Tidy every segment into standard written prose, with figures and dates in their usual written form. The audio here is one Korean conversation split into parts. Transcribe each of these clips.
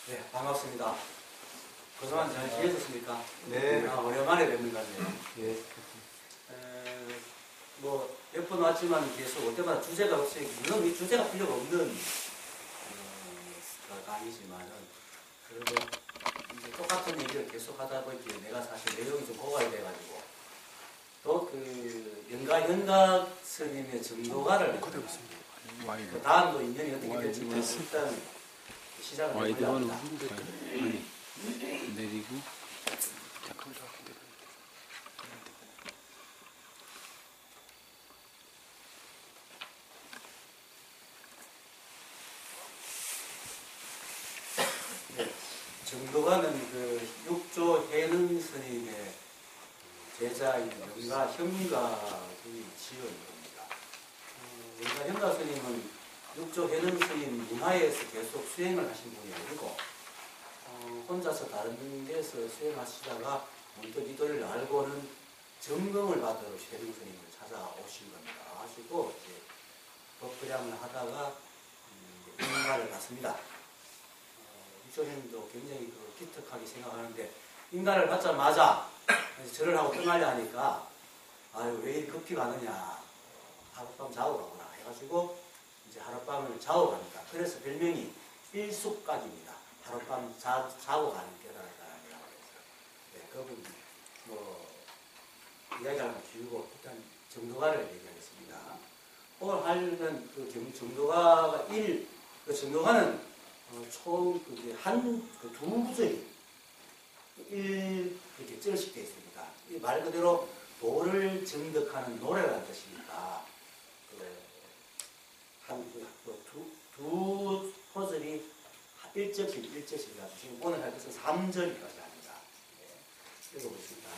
네, 반갑습니다. 그동안 잘 지내셨습니까? 네. 오랜만에 뵙는 것 같네요. 예. 몇 번 왔지만 계속 올 때마다 주제가 없이, 물론 이 주제가 필요가 없는 강의지만은, 그래도 이제 똑같은 얘기를 계속 하다 보니까 내가 사실 내용이 좀 고갈이 돼가지고, 또 연각 스님의 정도가를 그 다음도 인연이 어떻게 될지 모르겠고, 일단 시작을 해보려고 합니다. 내리고 정도가는 그 육조 해능 스님의 제자인 영가 현가스님이 지은 겁니다. 영가 현가 스님은 육조 해능 스님 문화에서 계속 수행을 하신 분이 아니고 혼자서 다른 데서 수행하시다가 문득 이 도리를 알고는 점검을 받으러 해능 스님을 찾아오신 겁니다. 아시고 이제 법부량을 하다가 인가를 받습니다. 육조님도 굉장히 기특하게 생각하는데 인가를 받자마자 절을 하고 떠나려 하니까 아유 왜 이리 급히 가느냐 하룻밤 자고 가거나 해가지고 이제 하룻밤을 자고 갑니다. 그래서 별명이 일숙각입니다. 하룻밤 자고 가는 깨달은 사람이라고 해서 네, 그분 이야기하면 길고 일단 정도가를 얘기하겠습니다. 오늘 하려는 그 정도가가 그 정도가는 총 그게 두 구절이 이렇게 쩔식되어 있습니다. 말 그대로 도를 정득하는 노래라는 뜻이니까 두 소절이 일절씩 가지고 지금 오늘 할 것은 3절까지 합니다. 네, 읽어보겠습니다.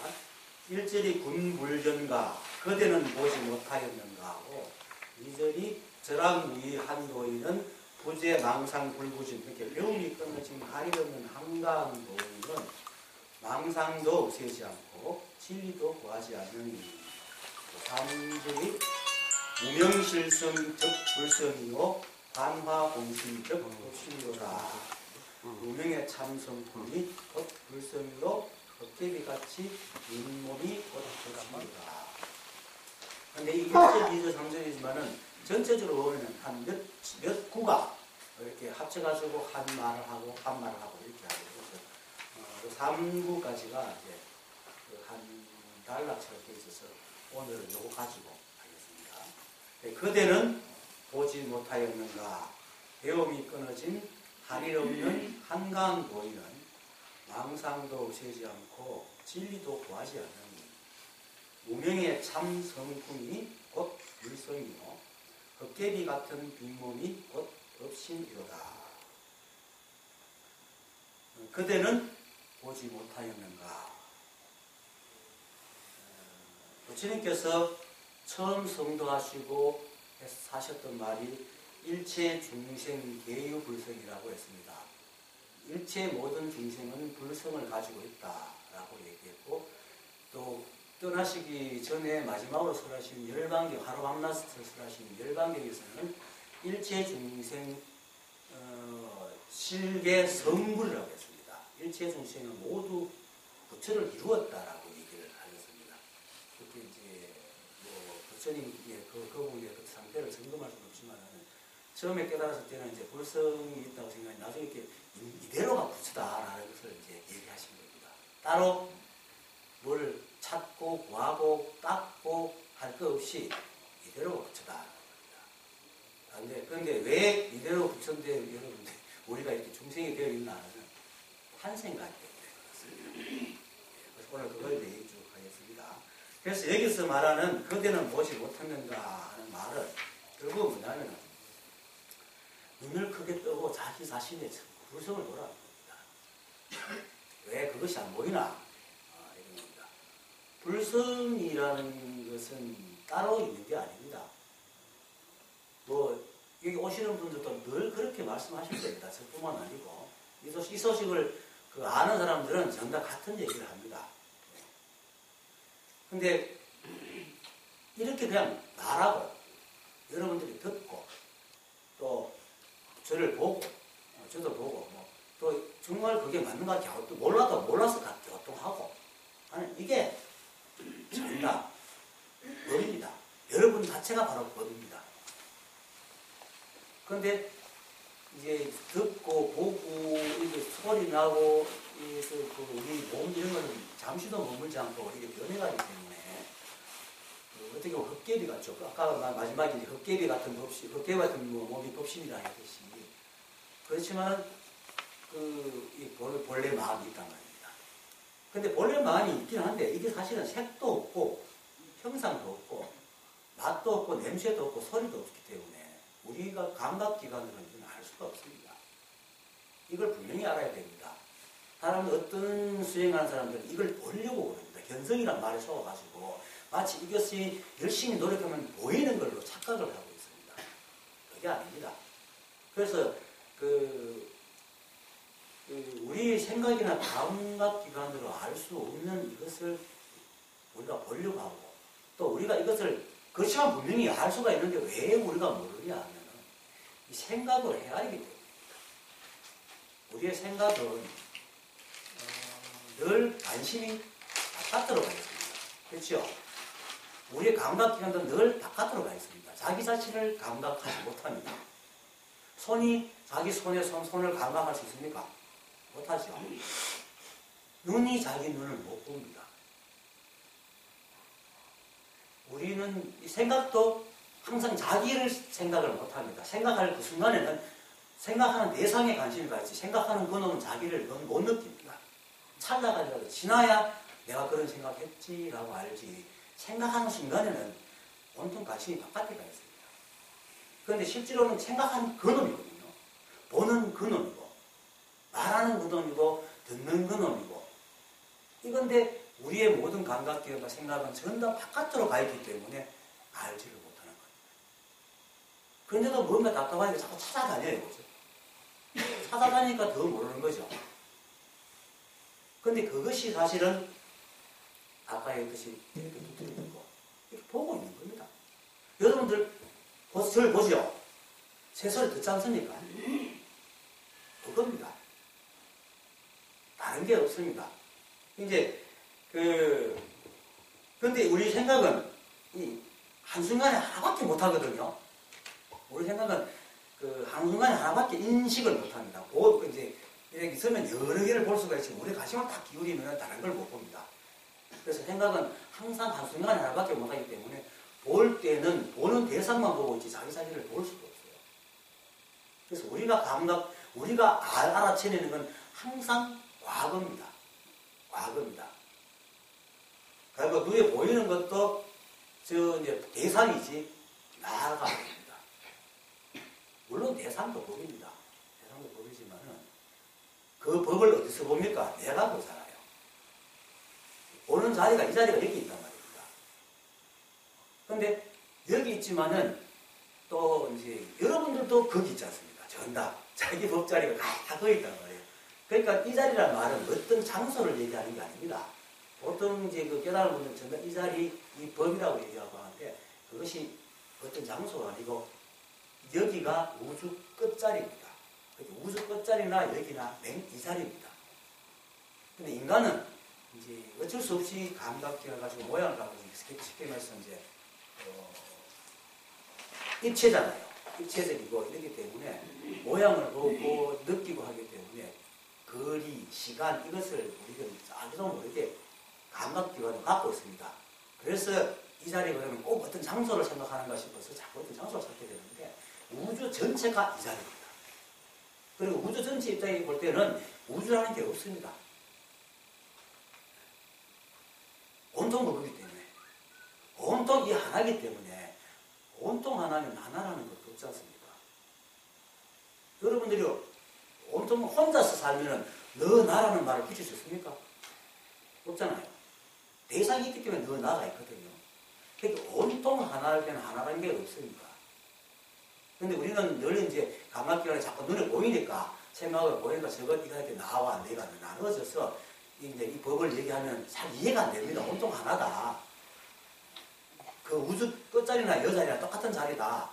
1절이 군불견가 그대는 보지 못하였는가 하고 2절이 저랑무이 한도인은 부재 망상 불구진 이렇게 묘미 끊어진 가리 없는 한가한 도인은 망상도 없애지 않고 진리도 구하지 않느니 3절이 무명실성 즉 불성이요 반화공신 즉 법심이로라 무명의 참성품이 곧 불성이로 덮개비같이 잇몸이 곧 법심이로라. 그런데 이 1절, 2절, 3절이지만은 전체적으로 보면 한 몇 구가 이렇게 합쳐가지고 한 말을 하고 이렇게 하고 그래서 3구까지가 이제 한 단락처럼 되어 있어서 오늘은 요거 가지고 하겠습니다. 네, 그대는 보지 못하였는가 배움이 끊어진 할일 없는 한가한 보이는 망상도 없애지 않고 진리도 구하지 않느니 무명의 참 성품이 곧 불성이요 덮개비 같은 빈몸이 곧 업신이로다. 그대는 보지 못하였는가. 부처님께서 처음 성도하시고 하셨던 말이 일체 중생 계유불성이라고 했습니다. 일체 모든 중생은 불성을 가지고 있다라고 얘기했고 또 떠나시기 전에 마지막으로 설하신 열반경, 하루 밤낮을 설하신 열반경에서는 일체 중생 실계 성불이라고 했습니다. 일체 중생은 모두 부처를 이루었다라고 얘기를 하였습니다. 그렇게 이제 부처님의 그분의 그 상태를 점검할 수는 없지만 처음에 깨달았을 때는 이제 불성이 있다고 생각해 나중에 이렇게 이대로가 부처다라는 것을 이제 얘기하신 겁니다. 따로 뭘 찾고 구하고 닦고 할 것 없이 이대로 부처다. 그런데 왜 이대로 부처인데 여러분들 우리가 이렇게 중생이 되어 있나 하는 환생각 때문에 그렇습니다. 그래서 오늘 그걸 얘기 쭉 하겠습니다. 그래서 여기서 말하는 그대는 보지 못했는가 하는 말은 결국 뭐냐면 눈을 크게 뜨고 자기 자신의 불성을 보라는 겁니다. 왜 그것이 안 보이나? 불성이라는 것은 따로 있는 게 아닙니다. 여기 오시는 분들도 늘 그렇게 말씀하실 겁니다. 저뿐만 아니고. 이 소식을 아는 사람들은 전부 다 같은 얘기를 합니다. 근데 이렇게 그냥 말하고 여러분들이 듣고 또 저를 보고 저도 보고 또 정말 그게 맞는가 갸우뚱 몰라도 몰라서 갸우뚱하고 아니 이게 정답 법입니다. 여러분 자체가 바로 법입니다. 그런데 이제 듣고 보고 이게 소리 나고 그래서 우리 몸 이런 거는 잠시도 머물지 않고 이게 변해가기 때문에 어떻게 보면 헛개비 같죠. 아까 마지막에 헛개비 같은 법신, 헛개비 같은 몸이 법신이라 했듯이 그렇지만 이 본래 마음이 있단 말입니다. 근데 본래 마음이 있긴 한데 이게 사실은 색도 없고 형상도 없고 맛도 없고 냄새도 없고 소리도 없기 때문에 우리가 감각기관으로는 이건 알 수가 없습니다. 이걸 분명히 알아야 됩니다. 사람은 어떤 수행하는 사람들은 이걸 보려고 그럽니다. 견성이란 말에 속아가지고 마치 이것이 열심히 노력하면 보이는 걸로 착각을 하고 있습니다. 그게 아닙니다. 그래서 우리 생각이나 감각기관으로 알 수 없는 이것을 우리가 보려고 하고 또 우리가 이것을 그렇지만 분명히 알 수가 있는데 왜 우리가 모르냐 하면 이 생각을 헤아리기 때문입니다. 우리의 생각은 늘 관심이 바깥으로 가 있습니다. 그렇죠? 우리의 감각기관도 늘 바깥으로 가 있습니다. 자기 자신을 감각하지 못합니다. 손이 자기 손을 감각할 수 있습니까? 못하죠. 눈이 자기 눈을 못 봅니다. 우리는 이 생각도 항상 자기를 생각을 못합니다. 생각할 그 순간에는 생각하는 대상에 관심이 가 있지 생각하는 그놈은 자기를 못 느낍니다. 찰나가지고 지나야 내가 그런 생각했지라고 알지 생각하는 순간에는 온통 관심이 바깥에 가 있습니다. 그런데 실제로는 생각하는 그놈이거든요. 보는 그놈이고 말하는 그놈이고 듣는 그놈이고 이건데 우리의 모든 감각기관과 생각은 전부 다 바깥으로 가 있기 때문에 알지를 못하는 겁니다. 그런데도 뭔가 답답하니까 자꾸 찾아다녀요. 그죠? 찾아다니니까 더 모르는 거죠. 그런데 그것이 사실은 아까 했듯이 이렇게 두드리고 이렇게 보고 있는 겁니다. 여러분들 저를 보죠? 제 소리 듣지 않습니까? 그겁니다. 다른 게 없습니다. 이제 그런데 우리 생각은 이 한순간에 하나밖에 못하거든요. 우리 생각은 한순간에 하나밖에 인식을 못합니다. 이제 이렇게 있으면 여러 개를 볼 수가 있지만 우리 관심을 딱 기울이면 다른 걸 못 봅니다. 그래서 생각은 항상 한순간에 하나밖에 못하기 때문에 볼 때는 보는 대상만 보고 있지 자기 자신을 볼 수가 없어요. 그래서 우리가 알아채내는 건 항상 과거입니다. 과거입니다. 그리고 눈에 보이는 것도 이제 대상이지 나아가 아닙니다. 물론 대상도 법입니다. 대상도 법이지만은 그 법을 어디서 봅니까? 내가 보잖아요. 보는 자리가 이 자리가 여기 있단 말입니다. 그런데 여기 있지만은 또 이제 여러분들도 거기 있지 않습니까? 전다. 자기 법자리가 다 거기 있단 말이에요. 그러니까 이 자리란 말은 어떤 장소를 얘기하는 게 아닙니다. 보통 이제 깨달은 분들은 전부 이 자리, 이 법이라고 얘기하고 하는데 그것이 어떤 장소가 아니고 여기가 우주 끝자리입니다. 우주 끝자리나 여기나 이 자리입니다. 근데 인간은 이제 어쩔 수 없이 감각기가 가지고 모양을 가지고 쉽게 말해서 이제 입체잖아요. 입체적이고 이렇기 때문에 모양을 보고 느끼고 하기 때문에 거리, 시간 이것을 우리가 알지도 모르게 감각기관을 갖고 있습니다. 그래서 이 자리에 그러면 꼭 어떤 장소를 생각하는가 싶어서 자꾸 어떤 장소를 찾게 되는데 우주 전체가 이 자리입니다. 그리고 우주 전체 입장에 볼 때는 우주라는 게 없습니다. 온통 그거기 때문에 온통 이 하나이기 때문에 온통 하나면 하나라는 것도 없지 않습니까? 여러분들이 온통 혼자서 살면은 너 나라는 말을 붙일 수 있습니까? 없잖아요. 대상이 있기 때문에 너 나가 있거든요. 그러니까 온통 하나일 때는 하나라는 게 없으니까. 근데 우리는 늘 이제 감각기관이 자꾸 눈에 보이니까 생각을 보니까 저거 이거 이렇게 나와 내가 나눠져서 이제 이 법을 얘기하면 잘 이해가 안 됩니다. 온통 하나다. 그 우주 끝자리나 여자리나 똑같은 자리다.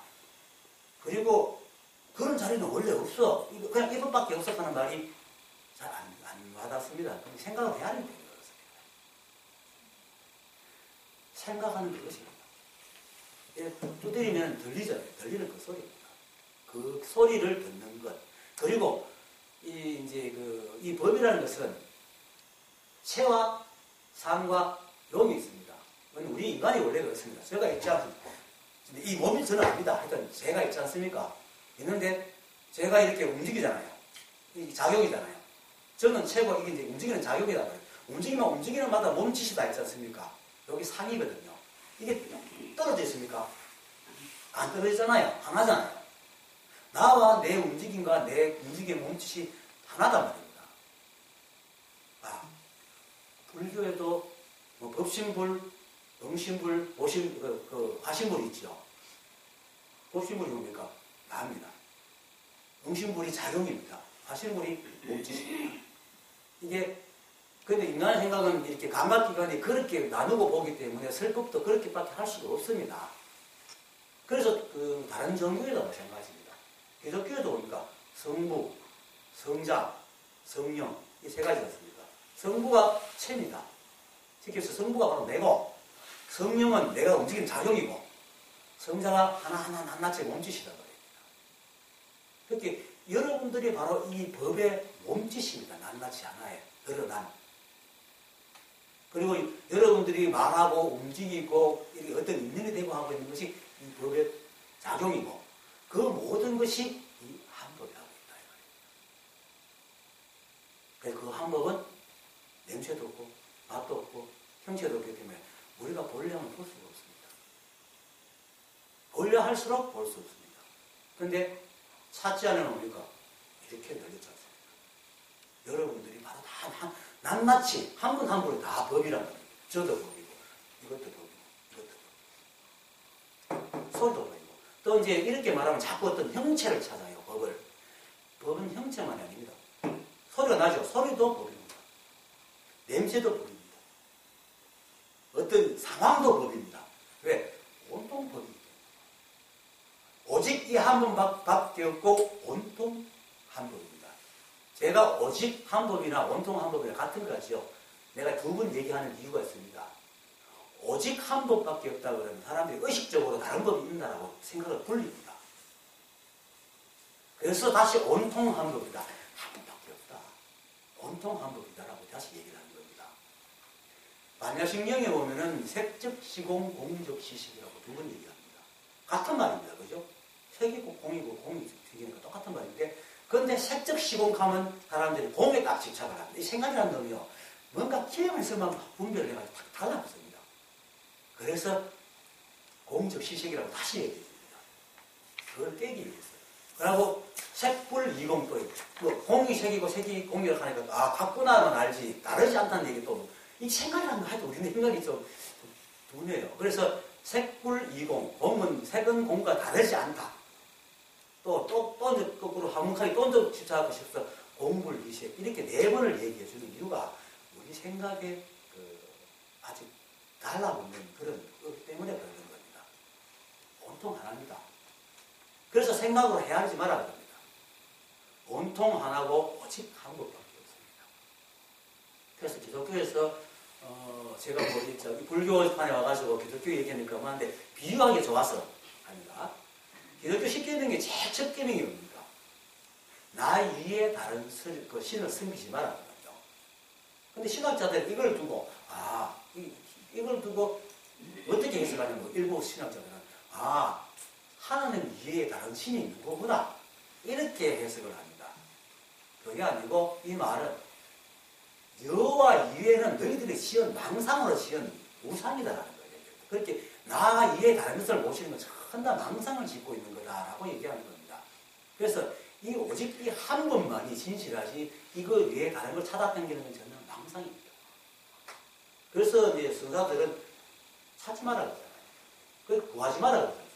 그리고 그런 자리는 원래 없어. 그냥 이것밖에 없어 하는 말이 잘 안 와닿습니다. 그럼 생각을 해야 되는 거예요. 생각하는 그것입니다. 두드리면 들리잖아요. 들리는 그 소리입니다. 그 소리를 듣는 것. 그리고 이 법이라는 것은 체와 상과 용이 있습니다. 우리 인간이 원래 그렇습니다. 제가 있지 않습니까? 이 몸이 저는 압니다. 하여튼 제가 있지 않습니까? 있는데 제가 이렇게 움직이잖아요. 이 작용이잖아요. 저는 체고 이게 이제 움직이는 작용이다 그래요. 움직이는 마다 몸짓이 다 있지 않습니까? 여기 상이거든요. 이게 떨어져 있습니까? 안 떨어지잖아요. 하나잖아요. 나와 내 움직임과 내 움직임의 몸짓이 하나단 말입니다. 불교에도 뭐 법신불, 응신불, 화신불이 있죠. 법신불이 뭡니까? 나입니다. 응신불이 작용입니다. 화신불이 몸짓입니다. 이게 근데 인간의 생각은 이렇게 감각기관이 그렇게 나누고 보기 때문에 설법도 그렇게밖에 할 수가 없습니다. 그래서 다른 종교에도 마찬가지입니다. 기독교에도 보니까 성부, 성자, 성령 이 세 가지가 있습니다. 성부가 체입니다. 특히 성부가 바로 내고 성령은 내가 움직이는 작용이고 성자가 하나하나 낱낱이 몸짓이다 말입니다. 그렇게 여러분들이 바로 이 법의 몸짓입니다. 낱낱이 하나에 드러난. 그리고 여러분들이 말하고 움직이고 이렇게 어떤 인연이 되고 하고 있는 것이 이 법의 작용이고 그 모든 것이 이 한법이라고 있다. 그래서 그 한법은 냄새도 없고 맛도 없고 형체도 없기 때문에 우리가 보려면 볼 수가 없습니다. 보려 할수록 볼 수 없습니다. 그런데 찾지 않으면 우리가 이렇게 늘렸지 않습니까? 여러분들이 바로 다 낱낱이 한 분 한 분이 다 법이란 말이에요. 저도 법이고 이것도 법이고 이것도 법이고 소리도 법이고 또 이제 이렇게 말하면 자꾸 어떤 형체를 찾아요. 법을. 법은 형체만이 아닙니다. 소리가 나죠. 소리도 법입니다. 냄새도 법입니다. 어떤 상황도 법입니다. 왜? 온통 법입니다. 오직 이 한 번밖에 없고 온통 한 법입니다. 제가 오직 한 법이나 온통 한 법이나 같은 것 같죠. 내가 두 번 얘기하는 이유가 있습니다. 오직 한 법밖에 없다 그러면 사람들이 의식적으로 다른 법이 있다고 생각을 돌립니다. 그래서 다시 온통 한 법이다. 한 법밖에 없다. 온통 한 법이다라고 다시 얘기를 하는 겁니다. 반야심경에 보면은 색적 시공, 공적 시식이라고 두 번 얘기합니다. 같은 말입니다. 그죠? 색이고 공이고 공이 튀기니까 똑같은 말인데 그런데 색적 시공하면 사람들이 공에 딱 집착을 합니다. 이 생각이라는 놈이요. 뭔가 기회만 있으면 분별을 해가지고 딱 달라붙습니다. 그래서 공적 시식이라고 다시 얘기해줍니다. 그걸 깨기 위해서. 그리고 색불 이공도 있고 공이 색이고 색이 공이라고 하니까 같구나는 알지 다르지 않다는 얘기 또 이 생각이라는 거 하여튼 우리는 생각이 좀 둔해요. 그래서 색불 이공 공은 색은 공과 다르지 않다. 또 거꾸로 한문하게 또 집착하고 싶어서 공불 이색 이렇게 네 번을 얘기해 주는 이유가 우리 생각에 아직 달라붙는 그런 것 때문에 그러는 겁니다. 온통 하나입니다. 그래서 생각으로 헤아리지 말아야 됩니다. 온통 하나고 오직 한 것밖에 없습니다. 그래서 기독교에서 제가 불교판에 와가지고 기독교 얘기하니까 하는데 비유하기 좋아서 합니다. 기독교 10계명의 제일 첫 계명이 뭡니까? 나 위에 다른 신을 섬기지 말라는 거죠. 근데 신학자들은 이걸 두고 이걸 두고 어떻게 해석하냐면 일부 신학자들은 하나님 위에 다른 신이 있는 거구나 이렇게 해석을 합니다. 그게 아니고 이 말은 여호와 위에는 너희들이 지은 망상으로 지은 우상이다라는 거예요. 그렇게 나 위에 다른 것을 모시는 건 전다 망상을 짓고 있는 거다라고 얘기하는 겁니다. 그래서 이 오직 이 한 번만이 진실하지 이거 외에 다른 걸 찾아다니는 건 전혀 망상입니다. 그래서 이제 성사들은 찾지 말라 그러잖아요. 그리고 구하지 말라 그러잖아요.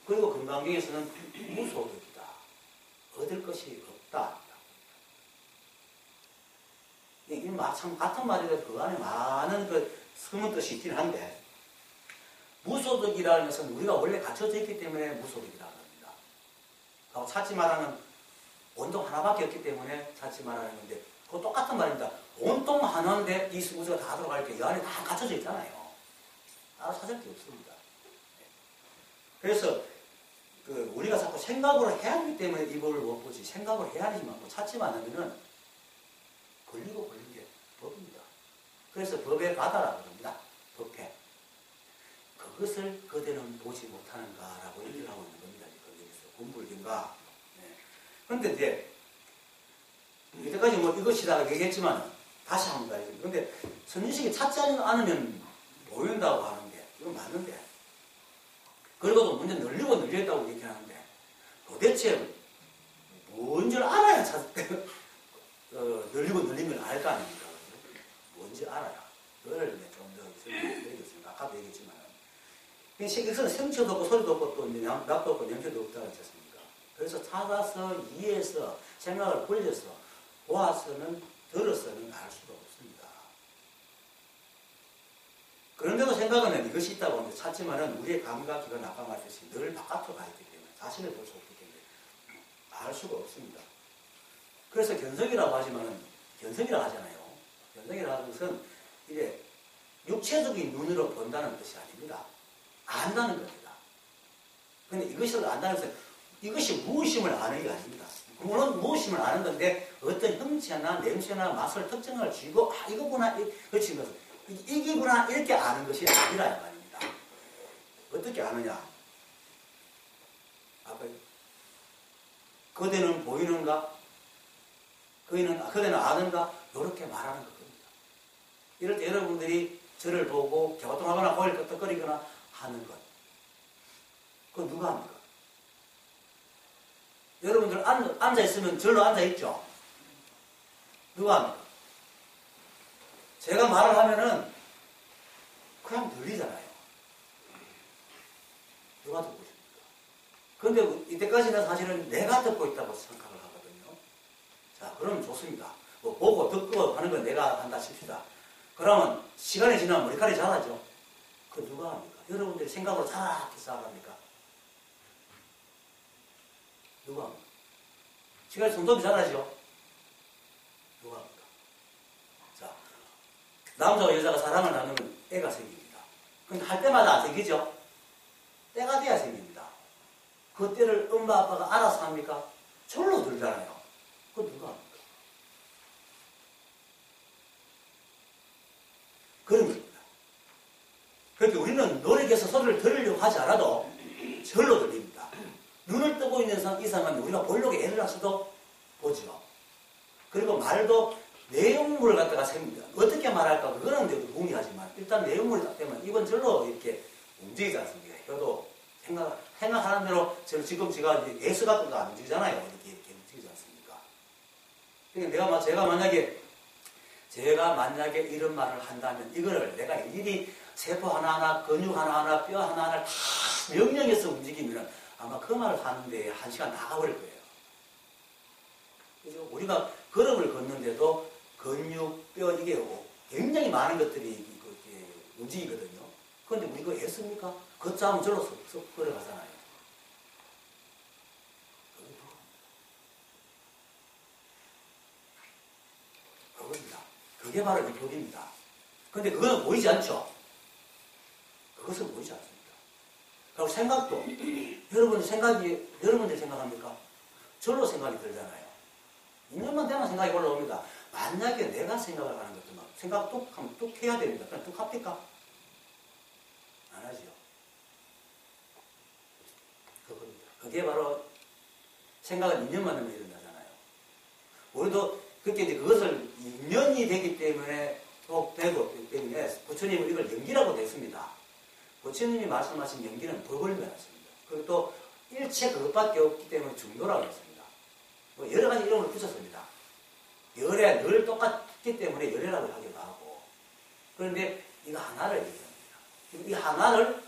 그리고 금강경에서는 무소득이다. 얻을 것이 없다. 이 참 같은 말이라 그 안에 많은 숨은 뜻이 있긴 한데 무소득이라는 것은 우리가 원래 갖춰져 있기 때문에 무소득이라고 합니다. 찾지 말라는 온통 하나밖에 없기 때문에 찾지 말라는 건데 그거 똑같은 말입니다. 온통 하나인데 이 우주가 다 들어갈 때 이 안에 다 갇혀져 있잖아요. 따로 찾을 게 없습니다. 그래서 우리가 자꾸 생각으로 해야 하기 때문에 이 법을 못 보지, 생각으로 해야 하지만 뭐 찾지만 않으면 걸리고 걸린 게 법입니다. 그래서 법에 가다라고 합니다. 법에. 그것을 그대는 보지 못하는가라고 얘기를 하고 있는 겁니다. 여기서 공불경가. 그런데 이제 이때까지 뭐 이것이다 얘기했지만 다시 한번 가야죠. 그런데 선지식이 찾지 않으면 보인다고 하는데 이건 맞는데, 그리고도 문제 늘리고 늘렸다고 얘기하는데 도대체 뭔지를 알아야 늘리고 늘리면 알 거 아닙니까? 뭔지 알아야. 그걸 좀 더 설명드리겠습니다. 아까도 얘기했지만 여기서는 생초도 없고 소리도 없고 또 낙도 없고 냄새도 없다고 했지 않습니까? 그래서 찾아서 이해해서 생각을 벌려서 보아서는 들어서는 알 수가 없습니다. 그런데도 생각은 이것이 있다고 하는데 찾지만은 우리의 감각기가 아까 말했듯이 늘 바깥으로 가 있기 때문에 자신을 볼 수 없기 때문에 알 수가 없습니다. 그래서 견성이라고 하지만은 견성이라고 하잖아요. 견성이라고 하는 것은 이제 육체적인 눈으로 본다는 뜻이 아닙니다. 안다는 겁니다. 그런데 이것을 안다는 것은 이것이 무엇임을 아는 게 아닙니다. 물론 무엇임을 아는 건데 어떤 형체나 냄새나 맛을 특징을 쥐고 아 이거구나 그렇지 이기구나 이렇게 아는 것이 아니라 말입니다. 어떻게 아느냐? 아까 그대는 보이는가? 그대는 아는가? 이렇게 말하는 겁니다. 이럴 때 여러분들이 저를 보고 갸우뚱하거나 고개를 끄덕거리거나 하는 것. 그건 누가 합니까? 여러분들 앉아있으면 절로 앉아있죠? 누가 합니까? 제가 말을 하면은 그냥 들리잖아요. 누가 듣고 있습니까? 그런데 이때까지는 사실은 내가 듣고 있다고 생각을 하거든요. 자, 그러면 좋습니다. 뭐 보고 듣고 하는 건 내가 한다 칩시다. 그러면 시간이 지나면 머리카락이 자라죠? 그건 누가 합니까? 여러분들이 생각으로 자라게 쌓아갑니까? 누가 합니까? 시간이 손톱이 자라죠? 누가 합니까? 자, 남자와 여자가 사랑을 나누면 애가 생깁니다. 근데 할 때마다 안 생기죠? 때가 돼야 생깁니다. 그 때를 엄마 아빠가 알아서 합니까? 절로 들잖아요. 그건 누가 합니까? 그런 겁니다. 그러니까 우리는 노력해서 소리를 들으려고 하지 않아도 절로 들립니다. 눈을 뜨고 있는 이상은 우리가 보려고 애를 하셔도 보죠. 그리고 말도 내용물을 갖다가 셉니다. 어떻게 말할까 그거는 되게 궁리하지만 일단 내용물이 딱 되면 입은 절로 이렇게 움직이지 않습니까? 혀도 생각하는 대로 지금 제가 예수 같은 거 안 움직이잖아요. 이렇게 움직이지 않습니까? 그러니까 제가 만약에 이런 말을 한다면 이거를 내가 일일이 세포 하나하나, 근육 하나하나, 뼈 하나하나 다 명령해서 움직이면 아마 그 말을 하는데 1시간 나가버릴 거예요. 그죠? 우리가 걸음을 걷는데도 근육, 뼈 이게 굉장히 많은 것들이 움직이거든요. 그런데 우리가 애씁니까? 걷자면 저로 쏙 걸어가잖아요. 그겁니다. 그게 바로 이 법입니다. 그런데 그건 보이지 않죠? 그것은 보이지 않습니다. 그리고 생각도 여러분들 생각합니까? 절로 생각이 들잖아요. 2년만 되면 생각이 올라옵니다. 만약에 내가 생각을 하는 것도 막 생각 뚝 하면 뚝 해야 됩니다. 그냥 뚝 합니까? 안 하죠. 그겁니다. 그게 바로 생각은 2년만 되면 일어나잖아요. 우리도 그렇게 이제 그것을 2년이 되기 때문에 또 되고 때문에 부처님은 이걸 연기라고 냈습니다. 부처님이 말씀하신 연기는 법을 면했습니다. 그리고 또 일체 그것밖에 없기 때문에 중도라고 했습니다. 뭐 여러 가지 이름을 붙였습니다. 열애 늘 똑같기 때문에 열애라고 하기도 하고. 그런데 이거 하나를 얘기합니다. 이 하나를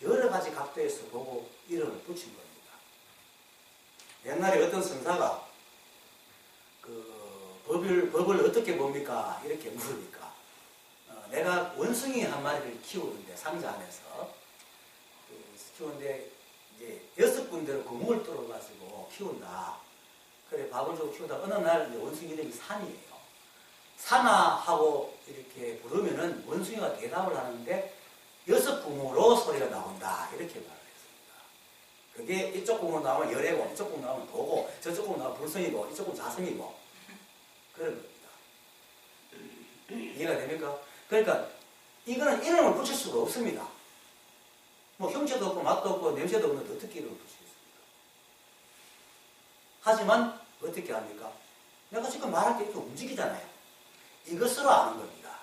여러 가지 각도에서 보고 이름을 붙인 겁니다. 옛날에 어떤 선사가 법을 어떻게 봅니까? 이렇게 물으니까 내가 원숭이 한 마리를 키우는데 상자 안에서 키우는데 이제 6군데로 구멍을 뚫어가지고 키운다. 그래 밥을 주고 키우다 어느 날 이제 원숭이 이름이 산이에요. 사나 하고 이렇게 부르면은 원숭이가 대답을 하는데 6구멍으로 소리가 나온다. 이렇게 말을 했습니다. 그게 이쪽 구멍으로 나오면 열애고, 이쪽 구멍으로 나오면 도고, 저쪽 구멍으로 나오면 불성이고, 이쪽 구멍은 자성이고. 그런 겁니다. 이해가 됩니까? 그러니까 이거는 이름을 붙일 수가 없습니다. 뭐 형체도 없고 맛도 없고 냄새도 없는데 어떻게 이름을 붙이겠습니까? 하지만 어떻게 합니까? 내가 지금 말할 때 이렇게 움직이잖아요. 이것으로 아는 겁니다.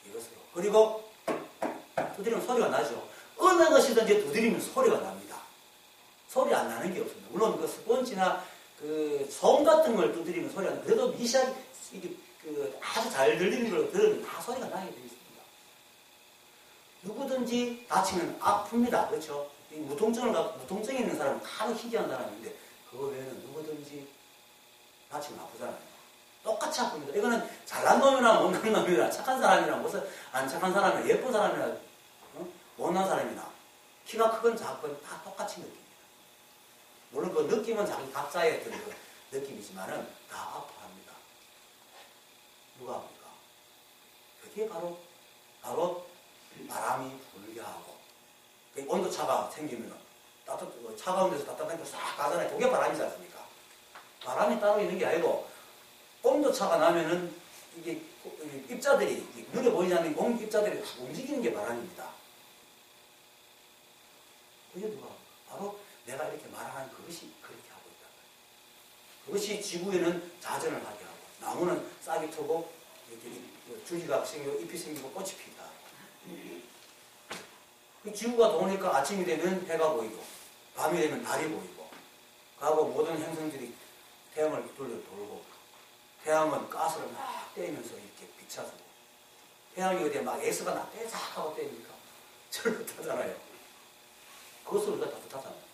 이것으로. 그리고 두드리면 소리가 나죠. 어느 것이든지 두드리면 소리가 납니다. 소리 안 나는 게 없습니다. 물론 그 스펀지나 그 소음 같은 걸 두드리면 소리가 나는데 그래도 미시하게 이게 아주 잘 들리는 걸 들으면 다 소리가 나게 되어 있습니다. 누구든지 다치면 아픕니다. 그렇죠? 이 무통증이 있는 사람은 바로 희귀한 사람인데 그거 외에는 누구든지 다치면 아프잖아요. 똑같이 아픕니다. 이거는 잘난 놈이나 못난 놈이나 착한 사람이나 무슨 안 착한 사람이나 예쁜 사람이나 못난 사람이나 키가 크건 작건 다 똑같이 느낍니다. 물론 그 느낌은 자기 각자의 어떤 그 느낌이지만은 다 아파합니다. 누가 합니까? 그게 바로 바람이 불게 하고 온도차가 생기면은 차가운 데서 따뜻한 데로 싹 가잖아요. 그게 바람이지 않습니까? 바람이 따로 있는 게 아니고 온도차가 나면은 이게 입자들이 눈에 보이지 않는 공 입자들이 움직이는 게 바람입니다. 그게 누가? 바로 내가 이렇게 말하는 그것이 그렇게 하고 있다. 그것이 지구에는 자전을 하게 하고 나무는 싹이 트고 이렇게 줄기가 생기고 잎이 생기고 꽃이 피다. 지구가 도니까 아침이 되면 해가 보이고 밤이 되면 달이 보이고 그하고 모든 행성들이 태양을 둘러 돌고 태양은 가스를 막 떼면서 이렇게 비춰주고 태양이 어디에 막 S가 나 떼싹 하고 떼니까 절로 타잖아요. 그것으로 우리가 따뜻하잖아요.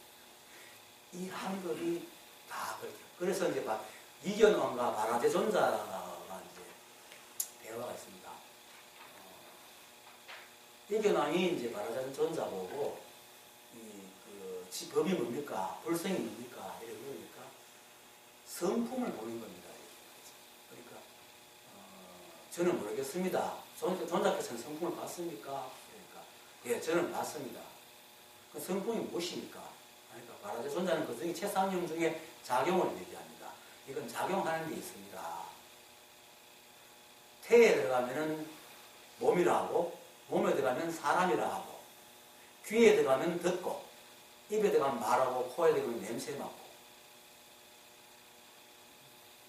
이 한글이 다 그렇게. 그래서 이제 이견왕과 바라제존자가 이제 대화가 있습니다. 이견왕이 이제 바라제존자 보고 법이 뭡니까? 불성이 뭡니까? 이렇게 그러니까 성품을 보는 겁니다. 그러니까 저는 모르겠습니다. 존자께서는 성품을 봤습니까? 그러니까 예, 저는 봤습니다. 그 성품이 무엇입니까? 그러니까 바라제존자는 그 중에 최상용 중에 작용을 얘기합니다. 이건 작용하는 게 있습니다. 태에 들어가면은 몸이라 하고 몸에 들어가면 사람이라 하고 귀에 들어가면 듣고 입에 들어가면 말하고 코에 들어가면 냄새 맡고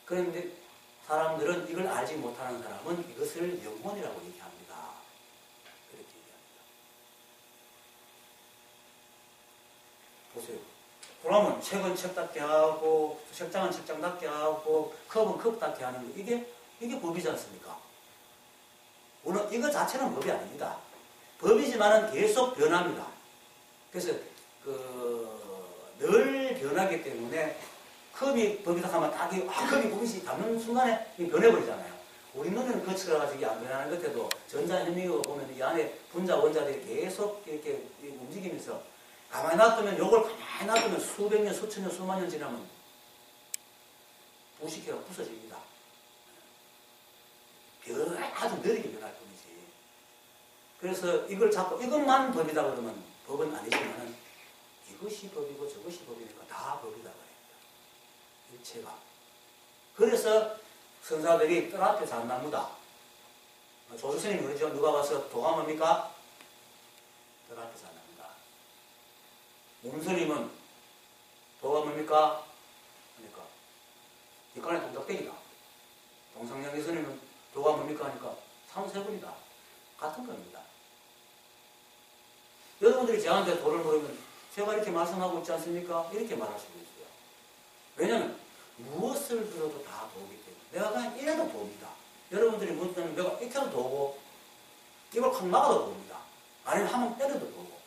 그런데 사람들은 이걸 알지 못하는 사람은 이것을 영혼이라고 얘기합니다. 그렇게 얘기합니다. 보세요. 그러면 책은 책답게 하고 책장은 책장답게 하고 컵은 컵답게 하는 거 이게 법이지 않습니까? 물론 이거 자체는 법이 아닙니다. 법이지만은 계속 변합니다. 그래서 늘 변하기 때문에 컵이 법이다 하면 컵이 법이지 담는 순간에 변해버리잖아요. 우리 눈에는 거칠어가지고 이게 안 변하는 것 같아도 전자현미가 보면 이 안에 분자 원자들이 계속 이렇게 움직이면서 가만히 놔두면 요걸 가만히 놔두면 수백 년, 수천 년, 수만 년 지나면 부식해가 부서집니다. 아주 느리게 변할 뿐이지. 그래서 이걸 자꾸 이것만 법이다 그러면 법은 아니지만은 이것이 법이고 저것이 법이니까 다 법이다 그럽니다. 일체가. 그래서 선사들이 뜰 앞에 잣나무다. 조수스님이 그러죠. 누가 와서 도감합니까? 뜰 앞에 잣나무다. 몸스님은 도감합니까? 그러니까 뒷간에 동작대기다. 동성령 예수님은 도감합니까? 하니까 상세군이다. 같은 겁니다. 여러분들이 저한테 도를 물으면 제가 이렇게 말씀하고 있지 않습니까? 이렇게 말할 수도 있어요. 왜냐면 무엇을 들어도 다 도우기 때문에 내가 그냥 이래도 도웁니다. 여러분들이 묻다면 내가 이렇게 해도 도우고 이걸 확 막아도 도웁니다. 아니면 한번 때려도 도우고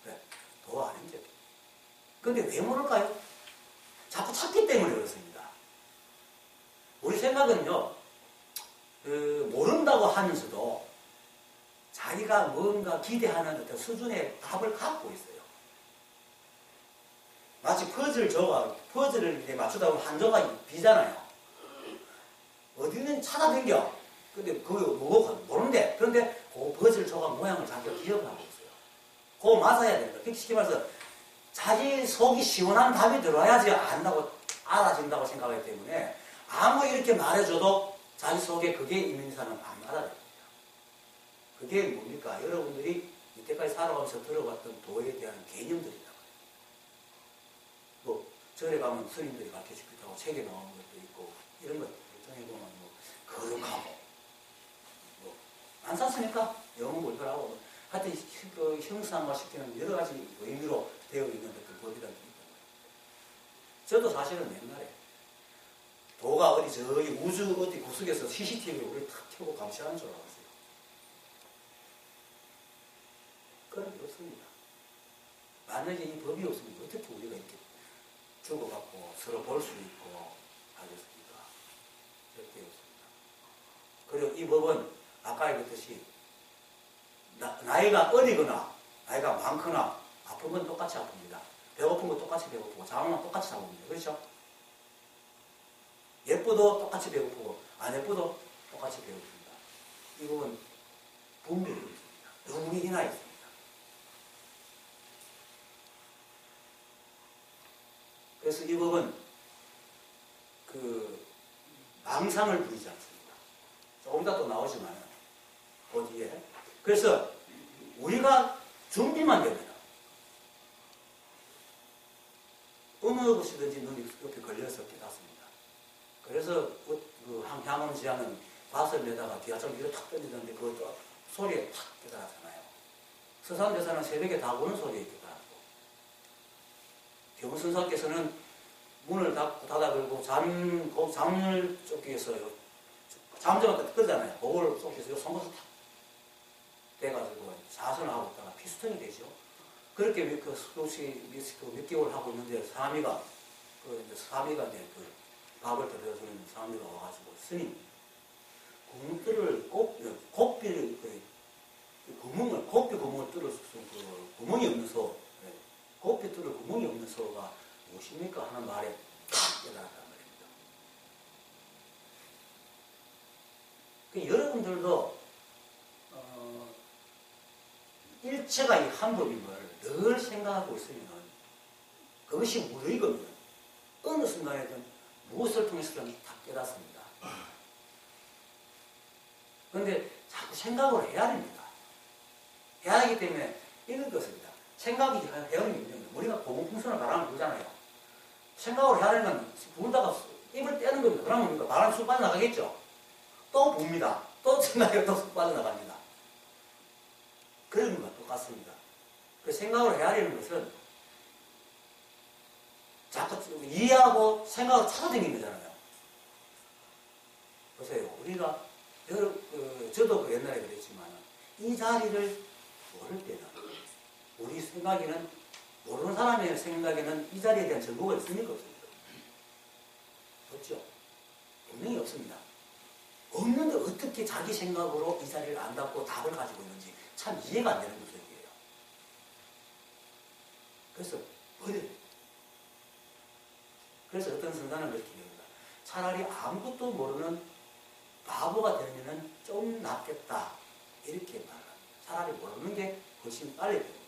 그래, 도와 아닌데 근데 왜 모를까요? 자꾸 찾기 때문에 그렇습니다. 우리 생각은요 모른다고 하면서도 자기가 뭔가 기대하는 어떤 수준의 답을 갖고 있어요. 마치 퍼즐을 맞추다 보면 한 조각이 비잖아요. 어디는 찾아댕겨. 근데 그거 뭐고 모르는데. 그런데 그 버즐 조각 모양을 자기가 기억을 하고 있어요. 그거 맞아야 된다. 쉽게 말해서 자기 속이 시원한 답이 들어와야지 안다고 알아진다고 생각하기 때문에 아무 이렇게 말해줘도 자기 속에 그게 있는 사람은 안 받아들입니다. 그게 뭡니까? 여러분들이 이때까지 살아가면서 들어봤던 도에 대한 개념들이다. 뭐 절에 가면 스님들이 가르쳐주기도 하고 책에 나오는 것도 있고 이런 것 정해보면 뭐 거룩하고 뭐 많잖습니까? 영어 뭘더라고 하여튼 그 형상화시키는 여러 가지 의미로 되어 있는 그 법이라는 게 있단 말이에요. 저도 사실은 옛날에 도가 어디 저기 우주 어디 구석에서 CCTV를 우리 탁 켜고 감시하는 줄 알았어요. 그런 게 없습니다. 만약에 이 법이 없으면 어떻게 우리가 이렇게 주고받고 서로 볼 수 있고 하겠습니까? 절대 없습니다. 그리고 이 법은 아까 얘기했듯이 나이가 어리거나 나이가 많거나 아픈 건 똑같이 아픕니다. 배고픈 건 똑같이 배고프고 잠은 똑같이 잡습니다. 그렇죠? 예뻐도 똑같이 배고프고 안 예뻐도 똑같이 배고픕니다. 이 법은 분별이 있습니다. 누구이나 있습니다. 그래서 이 법은 그 망상을 부리지 않습니다. 조금 이따 또 나오지만 어디에 그래서 우리가 준비만 되면 어느 곳이든지 눈이 이렇게 걸려서 깨닫습니다. 그래서 그 향원지하는 바슬에다가 기아처럼 위로 탁 던지던데 그것도 소리에 탁 깨달았잖아요. 서산대사는 새벽에 다 오는 소리에 깨달았고 경선사께서는 문을 닫아 걸고 잠을 쫓기에서 잠자고 뜨잖아요. 그걸 쫓기서 손것을 탁 떼가지고 자선하고 있다가 피스톤이 되죠. 그렇게 그 수없이 몇 개월 하고 있는데 사미가 이제 그 밥을 들여주는 사미가 와가지고 스님 구멍들을 곱비 구멍을 뚫을 수 그 구멍이 없는 소 곱비 뚫을 구멍이 없는 소가 무엇입니까 하는 말에 탁 깨달았단 말입니다. 그 여러분들도 일체가 이 한 법임을 늘 생각하고 있으면 그것이 무의거든 어느 순간에든 무엇을 통해서든 다 깨닫습니다. 그런데 자꾸 생각을 해야 됩니다. 해야 하기 때문에 이런 것입니다. 생각이 헤어리는 거예요. 우리가 고공풍선을 바람을 불잖아요. 생각을 해야 하는 건 불다가 입을 떼는 겁니다. 그러면 우리가 바람이 쑥 빠져나가겠죠. 또 붑니다. 또 생각이 또 쑥 빠져나갑니다. 그런 것과 똑같습니다. 그 생각을 헤아리는 것은 자꾸 이해하고 생각을 찾아다니는 거잖아요. 보세요. 우리가 저도 옛날에 그랬지만 이 자리를 모를 때는 우리 생각에는 모르는 사람의 생각에는 이 자리에 대한 정보가 있습니까? 없습니까? 없죠. 분명히 없습니다. 없는데 어떻게 자기 생각으로 이 자리를 안닫고 답을 가지고 있는지 참 이해가 안 되는 구석이에요. 그래서 버려요. 그래서 어떤 선사는 그렇게 얘기합니다. 차라리 아무것도 모르는 바보가 되면 좀 낫겠다. 이렇게 말합니다. 차라리 모르는 게 훨씬 빨리 됩니다.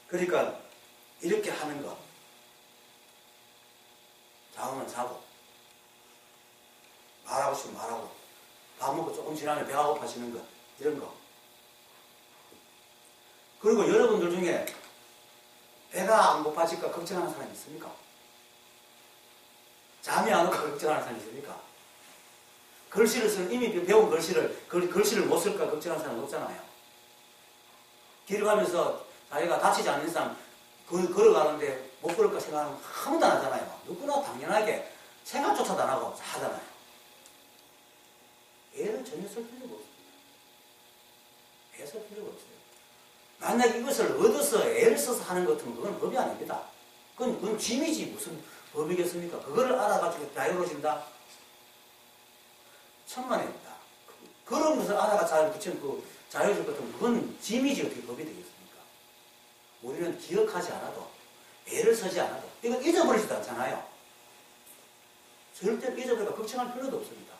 그러니까 이렇게 하는 거. 자고는 자고 말하고 싶으면 말하고 밥 먹고 조금 지나면 배가 고파지는 거. 이런 거. 그리고 여러분들 중에 배가 안 고파질까 걱정하는 사람이 있습니까? 잠이 안 올까 걱정하는 사람이 있습니까? 글씨를 쓰는 이미 배운 글씨를 못 쓸까 걱정하는 사람은 없잖아요. 길을 가면서 자기가 다치지 않는 이상 걸어가는데 못 걸을까 생각하면 아무도 안 하잖아요. 누구나 당연하게 생각조차도 안 하고 하잖아요. 애를 전혀 쓸 필요가 없습니다. 애 쓸 필요가 없어요. 만약 이것을 얻어서 애를 써서 하는 것 같으면 그건 법이 아닙니다. 그건 짐이지 무슨 법이겠습니까? 그거를 알아가지고 자유로워진다? 천만입니다. 그런 것을 알아가 잘 붙이면 그 자유로워질 것 같으면 그건 짐이지 어떻게 법이 되겠습니까? 우리는 기억하지 않아도 애를 쓰지 않아도 이건 잊어버리지도 않잖아요. 절대로 잊어버릴까 걱정할 필요도 없습니다.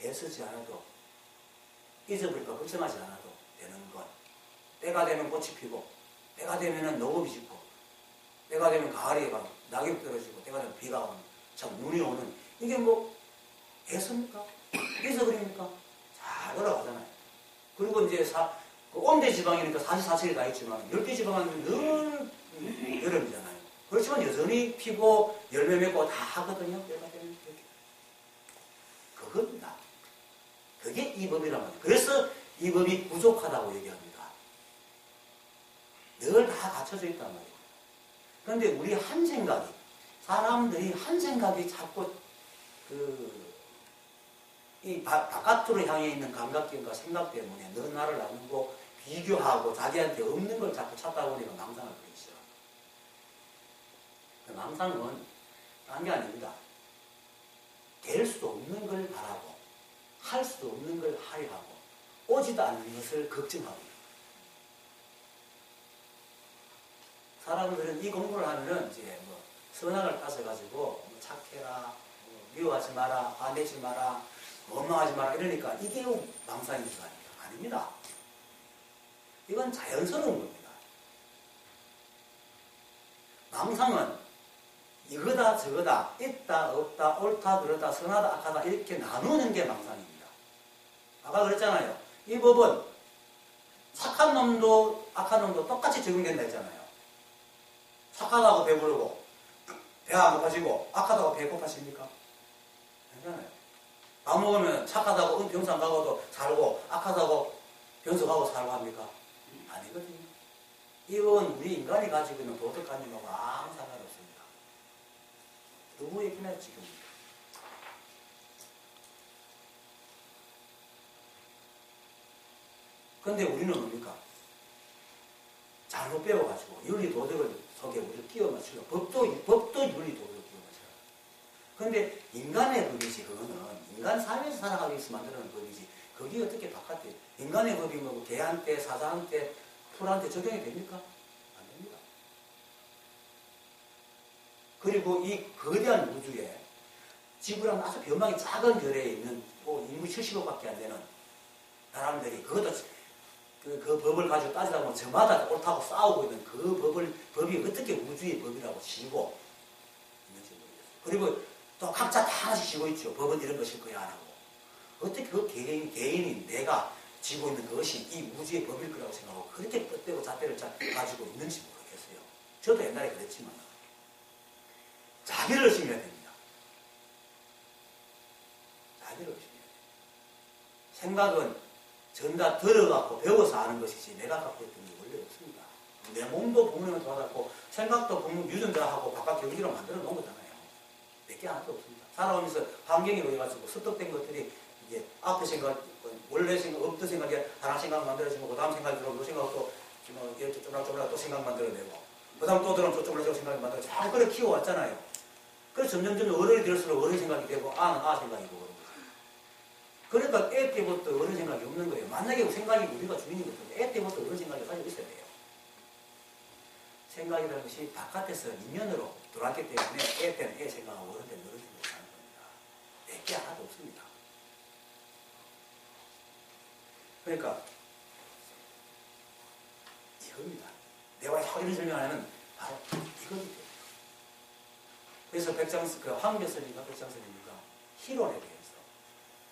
애쓰지 않아도 잊어버릴까 걱정하지 않아도 되는 것. 때가 되면 꽃이 피고 때가 되면 녹음이 짙고 때가 되면 가을이 가고 낙엽이 떨어지고 때가 되면 비가 오는 참 눈이 오는 이게 뭐 애씁니까? 잊어버립니까? 잘 돌아가잖아요. 그리고 이제 그 온대 지방이니까 44철이 다 있지만 열대 지방은 늘 여름이잖아요. 그렇지만 여전히 피고 열매 맺고 다 하거든요. 때가 되면 이렇게. 그겁니다. 그게 이 법이란 말이에요. 그래서 이 법이 부족하다고 얘기합니다. 늘 다 갖춰져 있단 말이에요. 그런데 우리 한 생각이, 사람들이 한 생각이 자꾸 이 바깥으로 향해 있는 감각경과 생각 때문에 너 나를 나누고 비교하고 자기한테 없는 걸 자꾸 찾다 보니까 망상을 부리시죠. 망상은 딴 게 아닙니다. 될 수도 없는 걸 바라고 할 수도 없는 걸 하려 하고 오지도 않는 것을 걱정하고 사람들은 이 공부를 하면은 이제 뭐 선악을 따져가지고 뭐 착해라, 뭐 미워하지 마라, 화내지 마라, 원망하지 마라 이러니까 이게 망상인 줄 아닙니까? 아닙니다. 이건 자연스러운 겁니다. 망상은 이거다 저거다, 있다 없다, 옳다 그러다, 선하다 악하다 이렇게 나누는 게 망상입니다. 아까 그랬잖아요. 이 법은 착한 놈도 악한 놈도 똑같이 적용된다 했잖아요. 착하다고 배부르고 배가 안 고파지고 악하다고 배 고파집니까? 괜찮아요. 밥 먹으면 착하다고 병상 가고도 살고 악하다고 병서 가고 살고 합니까? 아니거든요. 이건 우리 인간이 가지고 있는 도덕관념하고 아무 상관없습니다. 누구에게나 지금. 그런데 우리는 뭡니까? 잘못 배워가지고 윤리 도덕을 속에 우리를 끼워 맞추려 법도 윤리 도덕을 끼워 맞추려. 그런데 인간의 법이지 그거는 인간 사회에서 살아가기 위해서 만들어낸 법이지 그게 어떻게 바깥에 인간의 법이 뭐 개한테 사자한테 풀한테 적용이 됩니까? 안 됩니다. 그리고 이 거대한 우주에 지구랑 아주 변방이 작은 별에 있는 인구 70억밖에 안 되는 사람들이 그것도 그 법을 가지고 따지다 보면 저마다 옳다고 싸우고 있는 그 법이 어떻게 우주의 법이라고 지고 있는지 모르겠어요. 그리고 또 각자 다 하나씩 지고 있죠. 법은 이런 것일 거야 안 하고. 어떻게 그 개인이 내가 지고 있는 그것이 이 우주의 법일 거라고 생각하고 그렇게 뜻대고 잣대를 가지고 있는지 모르겠어요. 저도 옛날에 그랬지만 자기를 의심해야 됩니다. 자기를 의심해야 돼요. 생각은 전다 들어갖고 배워서 아는 것이지 내가 갖고 있던 게 원래 없습니다. 내 몸도 부모님한테 받았고 생각도 부모 유전자하고 바깥 경기로 만들어 놓은 거잖아요. 몇 개 하나도 없습니다. 살아오면서 환경이 오해가지고 습득된 것들이 이제 앞에 생각, 원래 생각, 없던 생각이 하나 생각 만들어지고 그 다음 생각이 들어오고 그 생각도 이렇게 쪼물쪼물하고 또 생각 만들어내고 그 다음 또 들어오면 쪼물쪼물 생각이 만들어지고 잘 그래 키워왔잖아요. 그래서 점점 어른이 될수록 어른 생각이 되고 아는 아 생각이고 그러니까 애 때부터 어른 생각이 없는 거예요. 만약에 생각이 우리가 주인인 것인데 애 때부터 어른 생각이 가지고 있어야 돼요. 생각이라는 것이 바깥에서 인연으로 들어왔기 때문에 애 때는 애 생각하고 어른 때는 어른 생각을 하는 겁니다. 내게 하나도 없습니다. 그러니까 이겁니다. 내가 확인을 설명하면 바로 이겁니다. 그래서 황교선인가 백장선인가 희론에 대해서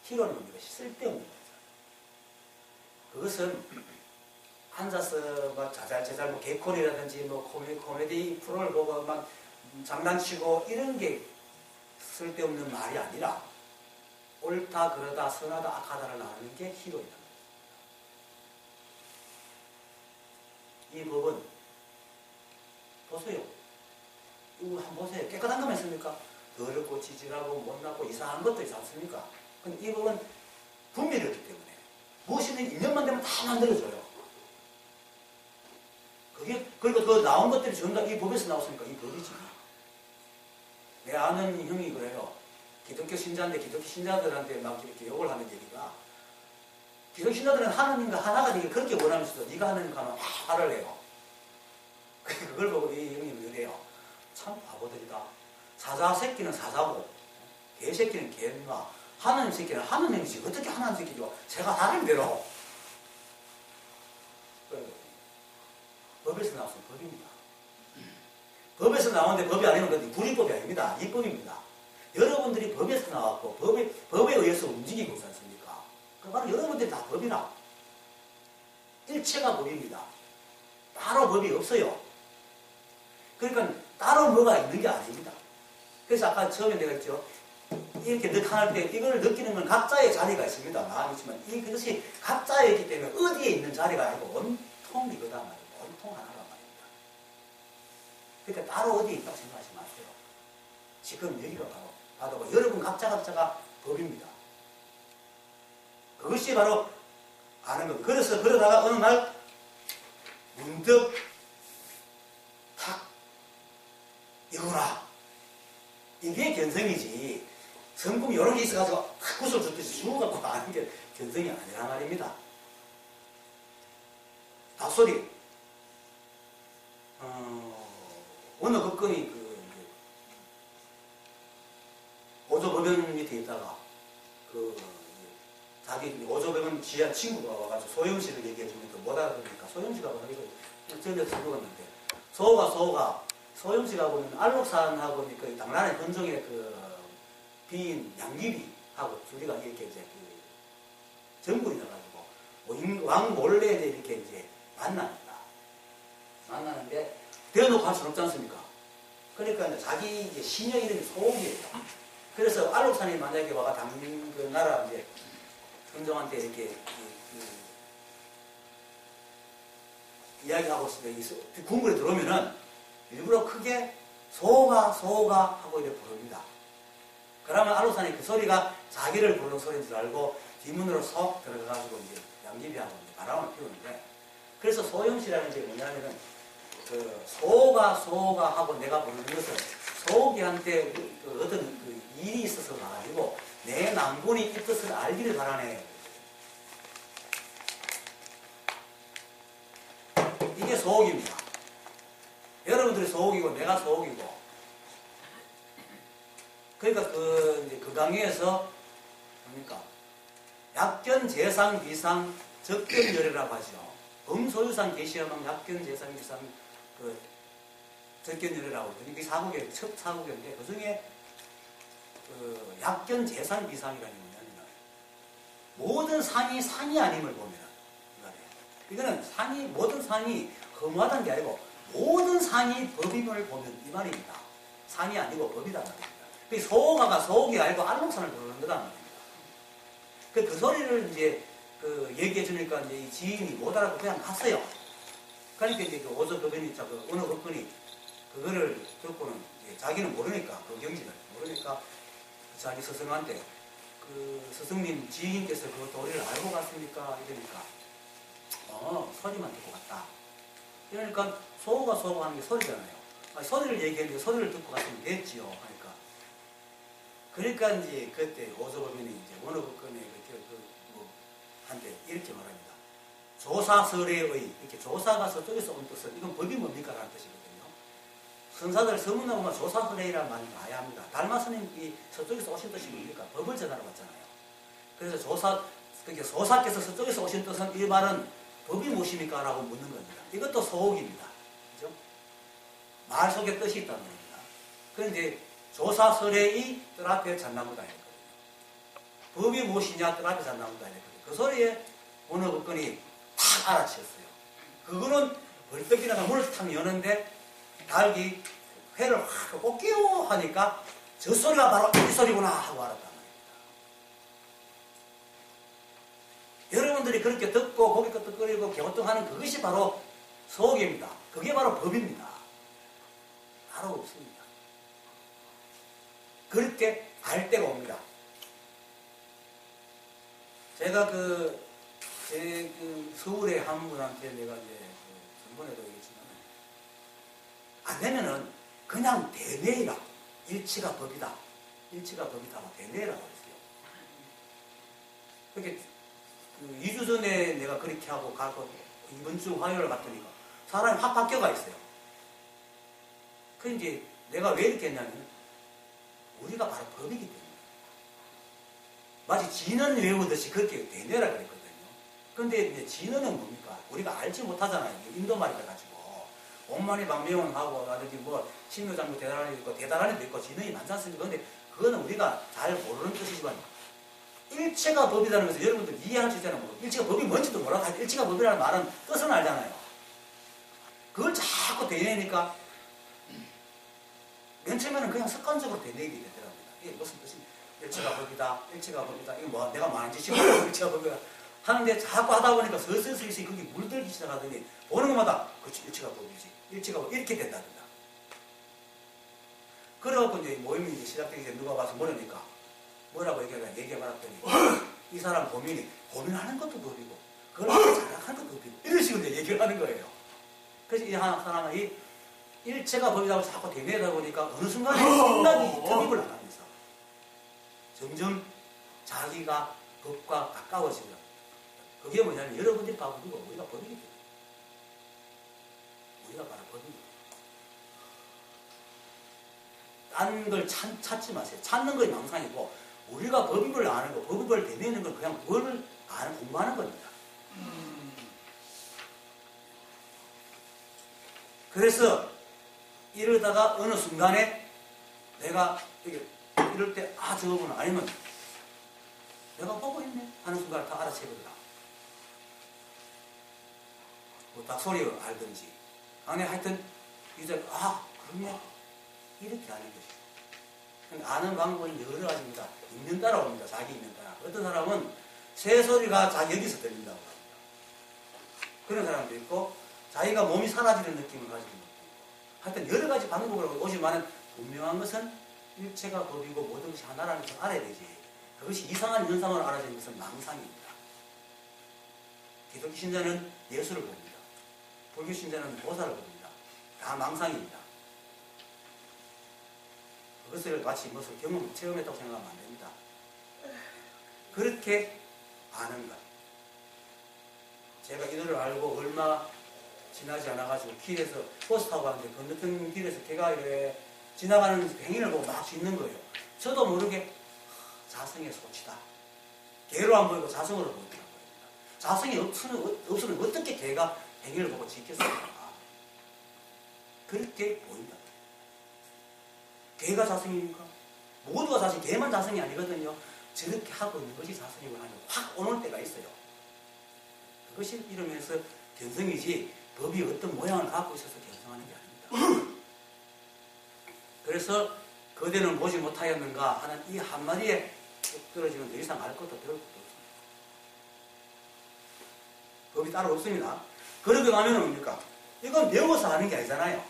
희론은 뭡니까? 쓸데없는 거죠. 그것은 앉아서 막 자잘자잘 뭐 개콘이라든지 뭐 코미디 프로를 보고 막 장난치고 이런 게 쓸데없는 말이 아니라 옳다 그러다 선하다 악하다를 나누는 게 희론이다. 이 법은 보세요. 이거 한번 보세요. 깨끗한 것만 있습니까? 더럽고 지질하고 못나고 이상한 것도 있지 않습니까? 근데 이 법은 분별이었기 때문에 무엇이든 인연만 되면 다 만들어져요. 그리고 그 나온 것들이 전부 다 이 법에서 나왔으니까 이 법이지. 내 아는 형이 그래요. 기독교 신자인데 기독교 신자들한테 막 이렇게 욕을 하는 얘기가 기독교 신자들은 하나님과 하나가 되길 그렇게 원하면서도 네가 하나님과 하면 화를 내요. 그걸 보고 이 형이 그래요. 참 바보들이다. 사자 새끼는 사자고 개 새끼는 개인가 하나님 새끼는 하나님이지 어떻게 하나님 새끼죠? 제가 하나님대로 법에서 나왔으면 법입니다. 법에서 나오는데 법이 아니면 그건 불이법이 아닙니다. 이법입니다. 여러분들이 법에서 나왔고 법에 의해서 움직이고 있지 않습니까? 그 바로 여러분들이 다 법이라. 일체가 법입니다. 따로 법이 없어요. 그러니까 따로 뭐가 있는 게 아닙니다. 그래서 아까 처음에 내가 했죠. 이렇게 느끼할 때 이걸 느끼는 건 각자의 자리가 있습니다. 마음이지만 이것이 각자에 있기 때문에 어디에 있는 자리가 아니고 온통 이거다 말이에요. 온통 하나란 말입니다. 그러니까 따로 어디에 있다고 생각하지 마세요. 지금 여기가 바로 여러분 각자가 법입니다. 그것이 바로 아는 것. 그래서 그러다가 어느 날 문득 탁 이거라. 이게 견성이지. 성품이 이런 게 있어가지고 구슬 줬듯이 쭉 갖고 아는 게 견성이 아니란 말입니다. 답소리. 어느 법권이 오조법연 밑에 있다가 자기 오조법연 지하 친구가 와가지고 소영씨를 얘기해 주니까 못 알아들으니까 소영씨가 와가지고 전에서 들어갔는데 소영씨가 보면 알록산하고 그 당나라의 건종의 비인 양귀비하고 둘이가 이렇게 이제 정군이 나가지고 왕 몰래 이렇게 이제 만나는데 대놓고 할 수는 없지 않습니까? 그러니까 이제 자기 이제 시녀 이름이 소옥이에요. 그래서 알록산이 만약에 와가 그 나라 이제 건종한테 이렇게 이야기하고 있으면 궁궐에 들어오면은 일부러 크게 소가 하고 이렇게 부릅니다. 그러면 알록산이 그 소리가 자기를 부르는 소리인 줄 알고 뒷문으로 쏙 들어가가지고 이제 양귀비하고 이제 바람을 피우는데 그래서 소영씨라는 게 뭐냐면은 소가 하고 내가 부르는 것은 소기한테 어떤 일이 있어서 가지고 내 남군이 이 뜻을 알기를 바라네. 이게 소옥입니다. 여러분들이 소옥이고 내가 소옥이고 그러니까 그 강의에서 뭡니까? 약견, 재상, 비상, 적견열애라고 하죠. 범소유상, 계시하면 약견, 재상, 비상, 적견열애라고 하죠. 이게 사국의 첫 사국인데 그 중에 약견, 재상, 비상이라는 게 뭐냐면 모든 상이 아님을 보면 이거는 모든 상이 허무하다는 게 아니고 모든 상이 법임을 보면 이 말입니다. 상이 아니고 법이란 말입니다. 그 소가가 소옥이 아니고 알록산을 부르는 거란 말입니다. 그 소리를 이제 얘기해 주니까 이제 이 지인이 못 알아듣고 그냥 갔어요. 그러니까 이제 그 오조법연이 어느 법권이 그거를 듣고는 이제 자기는 모르니까 그 경지를 모르니까 자기 스승한테 스승님 지인께서 그 도리를 알고 갔습니까? 이러니까 소리만 듣고 갔다. 그러니까 소가 하는 게 소리잖아요. 소리를 얘기했는데 소리를 듣고 갔으면 됐지요. 그러니까 이제 그때 오조법연이 이제 어느 법권에 한테 이렇게 말합니다. 조사설의 이렇게 조사가 서쪽에서 온 뜻은 이건 법이 뭡니까? 라는 뜻이거든요. 선사들 서문에 보면 조사설의라는 말이 나야 합니다. 달마 스님이 서쪽에서 오신 뜻이 뭡니까? 법을 전하러 왔잖아요. 그래서 소사께서 서쪽에서 오신 뜻은 이 말은 법이 무엇입니까? 라고 묻는 겁니다. 이것도 소옥입니다. 그죠? 말 속에 뜻이 있다는 겁니다. 그런데 조사설의 뜰 앞에 잣나무다 했거든요. 법이 무엇이냐? 뜰 앞에 잣나무다 했거든요. 그 소리에 어느 법권이 탁 알아채었어요. 그거는 벌떡 일어나서 문을 탁 여는데 닭이 회를 확 꽂기요 하니까 저 소리가 바로 이 소리구나 하고 알았단 말입니다. 여러분들이 그렇게 듣고 고개 끄덕거리고 갸우뚱하는 그것이 바로 소옥입니다. 그게 바로 법입니다. 따로 없습니다. 그렇게 알 때가 옵니다. 제가 서울의 한 분한테 내가 이제 전번에도 얘기했지만 안 되면은 그냥 대뇌라 일치가 법이다. 일치가 법이다고 대뇌라고 했어요. 그렇게 2주 전에 내가 그렇게 하고 가고 이번 주 화요일 갔더니까 사람이 확 바뀌어가 있어요. 그 이제 내가 왜 이렇게 했냐면 우리가 바로 법이기 때문에. 마치 진언 외우듯이 그렇게 되뇌라 그랬거든요. 근데 이제 진언은 뭡니까? 우리가 알지 못하잖아요. 인도말이라 가지고. 온만이 방명하고, 라든지 뭐, 신묘장도 대단한 애 있고, 대단한 애도 있고, 진언이 많지 않습니까? 근데 그거는 우리가 잘 모르는 뜻이지만, 일체가 법이라는 것을 여러분들 이해할 수 있잖아요. 뭐 일체가 법이 뭔지도 몰라도 일체가 법이라는 말은 뜻은 알잖아요. 그걸 자꾸 되뇌니까, 맨 처음에는 그냥 습관적으로 되뇌게 되더랍니다. 이게 무슨 뜻입니까? 일체가 법이다, 일체가 법이다. 이거 뭐 내가 말한 짓이 일체가 법이다. 하는데 자꾸 하다 보니까 슬슬슬 그게 물들기 시작하더니 보는 것마다 그렇지, 일체가 법이지. 일체가 법 이렇게 된다든가. 그래갖고 이제 모임이 이제 시작되기 전에 누가 와서 물으니까 뭐라고 얘기해봤더니 이 사람 고민하는 것도 법이고 그걸 잘하는 것도 법이고 이런 식으로 이제 얘기를 하는 거예요. 그래서 이 사람이 일체가 법이라고 자꾸 되뇌다 보니까 어느 순간에 생각이 tab입을 안 하면서 점점 자기가 법과 가까워지더라고요. 그게 뭐냐면 여러분들이 바꾸고 우리가 법이기 때문에. 우리가 바로 법입니다. 딴 걸 찾지 마세요. 찾는 것이 망상이고 우리가 법입을 아는 거, 법입을 되뇌는 건 그냥 법을 아는 공부하는 겁니다. 그래서 이러다가 어느 순간에 내가 이럴 때 저거구나 아니면 내가 보고 있네 하는 순간에 다 알아채거든요. 뭐 닭소리를 알든지 아니 하여튼 이제 그러면 이렇게 하는 것이 아는 방법은 여러 가지입니다. 있는 따라 옵니다. 자기 있는 따라. 어떤 사람은 새소리가 자기 여기서 들린다고 합니다. 그런 사람도 있고 자기가 몸이 사라지는 느낌을 가지고 있고 하여튼 여러 가지 방법으로 오지만 분명한 것은 일체가 법이고 모든 것이 하나라는 것을 알아야 되지. 그것이 이상한 현상으로 알아지는 것은 망상입니다. 기독교 신자는 예수를 봅니다. 불교 신자는 보살을 봅니다. 다 망상입니다. 그것을 마치 무엇을 체험했다고 생각하면 안 됩니다. 그렇게 아는 것. 제가 이들을 알고 얼마 지나지 않아가지고 길에서 버스 타고 가는데 건너편 길에서 걔가 이렇게 지나가는 행인을 보고 막 짖는 거예요. 저도 모르게 자성의 소치다. 개로 안 보이고 자성으로 보이더라고요. 자성이 없으면 어떻게 개가 행인을 보고 짖겠습니까? 그렇게 보인다. 개가 자성입니까? 모두가 자성, 개만 자성이 아니거든요. 저렇게 하고 있는 것이 자성이고 하면 확 오는 때가 있어요. 그것이 이러면서 견성이지 법이 어떤 모양을 갖고 있어서 견성하는 게 아닙니다. 그래서 그대는 보지 못하였는가 하는 이 한마디에 떨어지면 더 이상 알 것도 배울 것도 없습니다. 법이 따로 없습니다. 그렇게 가면 뭡니까? 이건 배워서 하는 게 아니잖아요.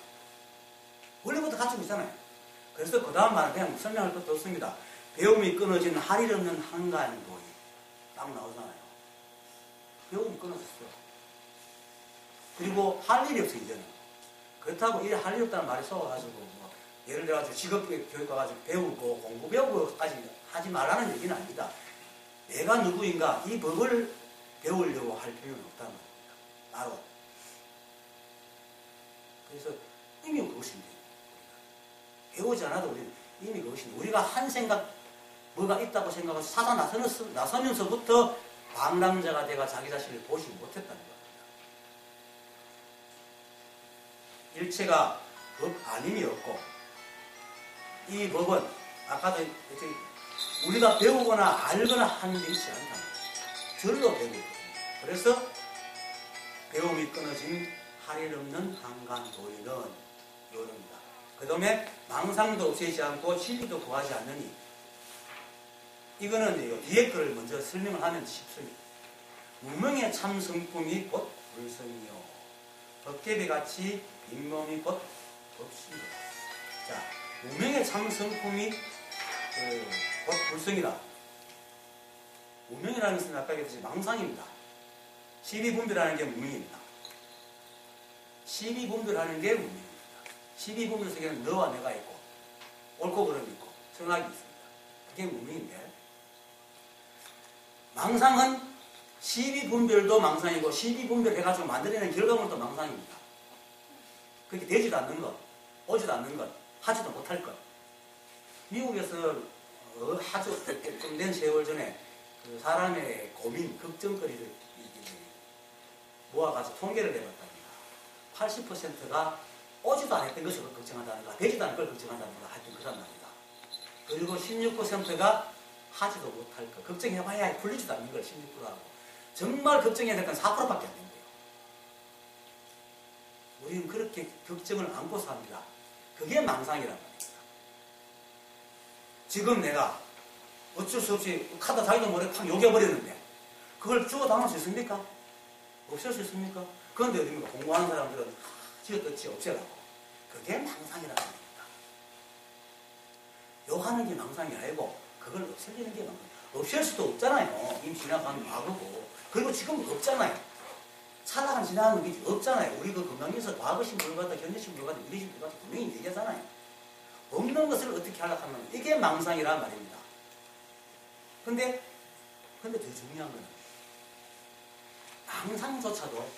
원래부터 가지고 있잖아요. 그래서 그 다음 말은 그냥 설명할 것도 없습니다. 배움이 끊어진 할 일 없는 한간도이 딱 나오잖아요. 배움이 끊어졌어요. 그리고 할 일이 없어요. 이제는. 그렇다고 일 할 일 없다는 말이 썩어가지고 뭐 예를 들어가지고 직업교육 가가지고 배우고 공부 배우고까지 하지 말라는 얘기는 아닙니다. 내가 누구인가 이 법을 배우려고 할 필요는 없다는 겁니다. 따로. 그래서 이미 그것인데 배우지 않아도 우리는 이미 그것인데 우리가 한 생각 뭐가 있다고 생각해서 사다 나서면서부터 방랑자가 돼가 자기 자신을 보지 못했다는 겁니다. 일체가 법 아님이 없고 이 법은 아까도 우리가 배우거나 알거나 하는 데 있지 않다. 절로 배우고 있거든요. 그래서 배움이 끊어진 할 일 없는 한간도리는 요릅니다. 그 다음에 망상도 없애지 않고 진리도 구하지 않느니 이거는 뒤에 거를 먼저 설명을 하면 쉽습니다. 무명의 참 성품이 곧 불성이요 덕계배같이 잇몸이 곧 법신이다. 자, 무명의 참 성품이 곧 불성이다. 무명이라는 것은 아까 얘기했듯이 망상입니다. 시비분별하는 게 무명입니다. 시비분별하는 게 무명입니다. 시비분별 속에는 너와 내가 있고 옳고 그름이 있고 선악이 있습니다. 그게 무명인데 망상은 시비분별도 망상이고 시비분별해가지고 만들어내는 결과물도 망상입니다. 그렇게 되지도 않는 것, 오지도 않는 것, 하지도 못할 것 미국에서 아주 좀 된 세월 전에 그 사람의 고민, 걱정거리를 모아가서 통계를 내봤답니다. 80%가 오지도 않았던 것을 걱정한다든가 되지도 않은 걸 걱정한다든가 하여튼 그런 말이다. 그리고 16%가 하지도 못할 것, 걱정해봐야 풀리지도 않는 걸 16%하고 정말 걱정해야 될 건 4%밖에 안 된대요. 우리는 그렇게 걱정을 안고 삽니다. 그게 망상이란 말입니다. 지금 내가 어쩔 수 없이 카드 자기도 모르게 팍 욕해버렸는데 그걸 주워 담을 수 있습니까? 없앨 수 있습니까? 그런데 어딥니까? 공부하는 사람들은 지어떴지 없애라고. 그게 망상이라는 겁니다. 욕하는 게 망상이 아니고 그걸 없애려는 게 망상. 없앨 수도 없잖아요. 이미 지나간 과거고. 그리고 지금 없잖아요. 살아간 지나간 게 없잖아요. 우리 그 건강에서 과거식 물과다 현재식 물과다 미래식 물과다 분명히 얘기하잖아요. 없는 것을 어떻게 하려고 하면 이게 망상이란 말입니다. 근데 더 중요한 거는 망상조차도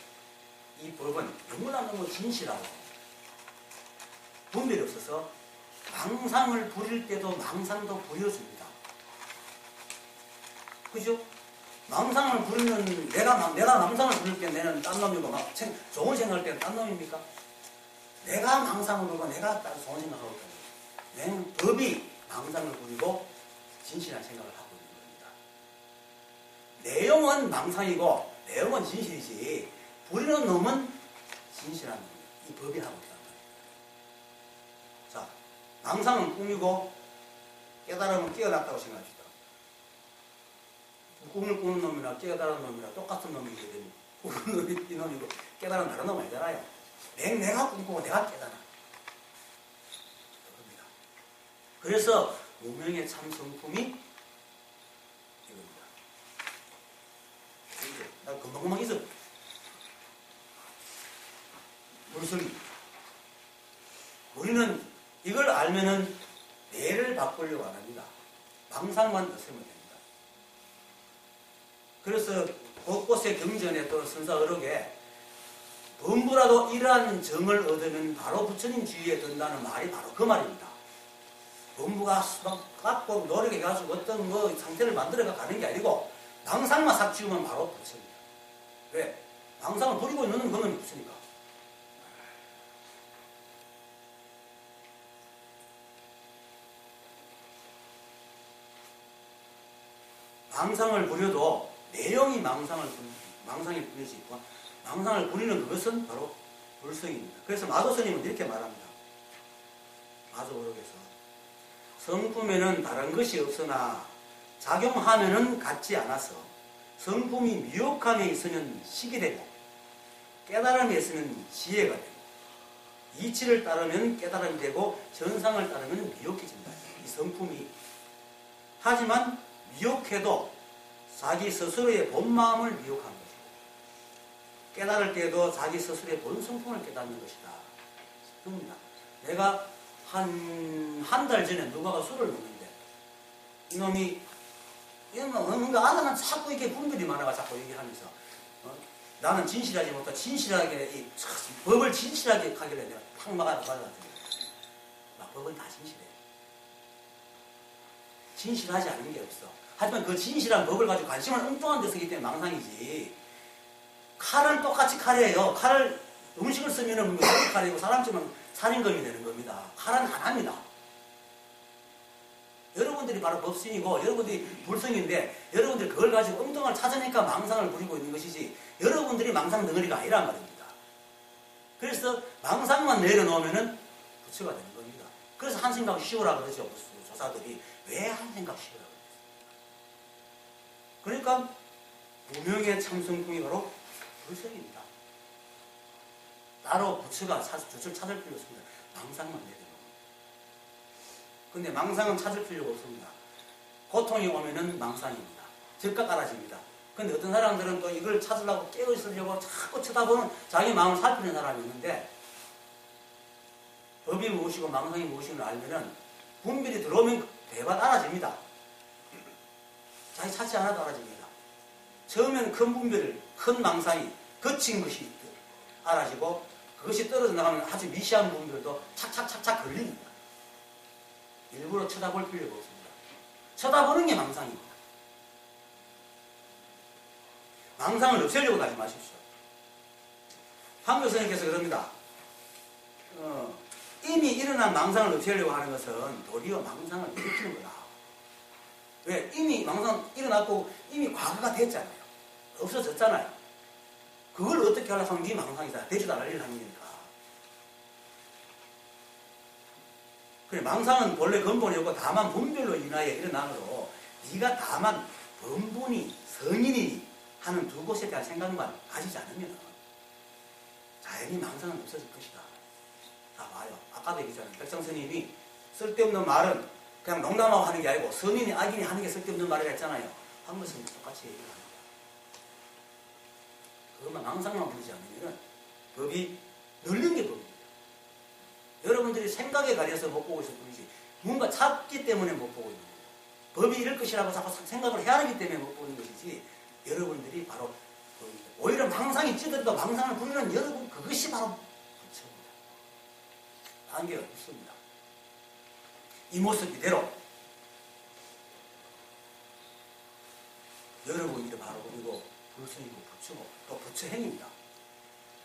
이 법은 너무너무 진실하고 분별이 없어서 망상을 부릴 때도 망상도 부려줍니다. 그죠? 망상을 부리는 내가 망상을 부릴 때 내는 딴 놈이고 막 좋은 생각할 때는 딴 놈입니까? 내가 망상을 부리고 내가 좋은 생각하고 있다는 거예요. 법이 망상을 부리고 진실한 생각을 하고 있는 겁니다. 내용은 망상이고 내용은 진실이지 부리는 놈은 진실한 놈이에요. 이 법이 하고 있다는 거예요. 자, 망상은 꿈이고 깨달음은 깨어났다고 생각합시다. 꿈을 꾸는 놈이나 깨달은 놈이나 똑같은 놈이거든요. 꾸는 놈이 이 놈이고 깨달은 다른 놈 아니잖아요. 내가 꿈꾸고 내가 깨달아. 그겁니다. 그래서 무명의 참 성품이 이겁니다. 나 금방금방 있어. 물성이. 우리는 이걸 알면은 뇌를 바꾸려고 안 합니다. 망상만 없으면 됩니다. 그래서 곳곳에 경전에 또 선사어록에 범부라도 이러한 정을 얻으면 바로 부처님 주위에 든다는 말이 바로 그 말입니다. 범부가 막 갖고 노력해가지고 어떤 뭐 상태를 만들어가 가는 게 아니고 망상만 싹 지우면 바로 부처입니다. 왜? 망상을 부리고 있는 건 없으니까. 망상을 부려도 내용이 망상이 부려져 있고 망상을 부리는 그것은 바로 불성입니다. 그래서 마도스님은 이렇게 말합니다. 마도오록에서 성품에는 다른 것이 없으나 작용하면은 같지 않아서 성품이 미혹함에 있으면 식이 되고 깨달음에 있으면 지혜가 되고 이치를 따르면 깨달음이 되고 전상을 따르면 미혹해진다. 이 성품이. 하지만 미혹해도 자기 스스로의 본 마음을 미혹한 것이고 깨달을 때도 자기 스스로의 본 성품을 깨닫는 것이다. 그럽니다. 내가 한 달 전에 누가가 술을 먹는데 이놈이 뭔가 알아는 자꾸 이게 분별이 많아가 자꾸 얘기하면서 나는 진실하지 못하 진실하게 법을 진실하게 하길래 내가 탁 막았더니 법은 다 진실해. 진실하지 않은 게 없어. 하지만 그 진실한 법을 가지고 관심을 엉뚱한 데 쓰기 때문에 망상이지. 칼은 똑같이 칼이에요. 칼을 음식을 쓰면은 칼이고 사람 쓰면 살인검이 되는 겁니다. 칼은 하나입니다. 여러분들이 바로 법신이고 여러분들이 불성인데 여러분들이 그걸 가지고 엉뚱한 찾아내니까 망상을 부리고 있는 것이지 여러분들이 망상 덩어리가 아니란 말입니다. 그래서 망상만 내려놓으면은 부처가 되는 겁니다. 그래서 한 생각 쉬우라 그러죠. 조사들이 왜 한 생각 쉬우라 그러겠습니까? 그러니까 무명의 참성품이 바로 불성입니다. 따로 부처가 부처를 찾을 필요 없습니다. 망상만 내려놓으면. 근데 망상은 찾을 필요가 없습니다. 고통이 오면은 망상입니다. 즉각 알아집니다. 근데 어떤 사람들은 또 이걸 찾으려고 깨어있으려고 자꾸 쳐다보는 자기 마음을 살피는 사람이 있는데 법이 무엇이고 망상이 무엇인지 알면은 분별이 들어오면 대박 알아집니다. 자기 찾지 않아도 알아집니다. 처음에는 큰 분별, 큰 망상이 거친 것이 알아지고 그것이 떨어져 나가면 아주 미시한 분별도 착착착착 걸립니다. 일부러 쳐다볼 필요가 없습니다. 쳐다보는 게 망상입니다. 망상을 없애려고 하지 마십시오. 황 교수님께서 그럽니다. 이미 일어난 망상을 없애려고 하는 것은 도리어 망상을 일으키는 거다. 왜? 이미 망상 일어났고 이미 과거가 됐잖아요. 없어졌잖아요. 그걸 어떻게 하려고 하면 네 망상이다. 되지도 않을 일을 하는 거니까. 그래, 망상은 본래 근본이 없고 다만 분별로 인하여 일어나므로 네가 다만 범분이 성인이 하는 두 곳에 대한 생각만 가지지 않으면 자연히 망상은 없어질 것이다. 자, 봐요. 아까도 얘기했잖아요. 백성 스님이 쓸데없는 말은 그냥 농담하고 하는 게 아니고 성인이 악인이 하는 게 쓸데없는 말을 했잖아요. 한 것은 똑같이 얘기를 합니다. 그것만 망상만 부르지 않으면 법이 늘는 게 법입니다. 여러분들이 생각에 가려서 못 보고 있을 뿐이지 뭔가 찾기 때문에 못 보고 있는 거예요. 법이 이럴 것이라고 자꾸 생각을 해야 하기 때문에 못 보는 것이지 여러분들이 바로 법입니다. 오히려 망상이 찌들어도 망상을 부리는 여러분 그것이 바로 부처입니다. 관계가 없습니다. 이 모습 이대로 여러분이 바로 그리고 불성이고 부처고 또 부처행입니다.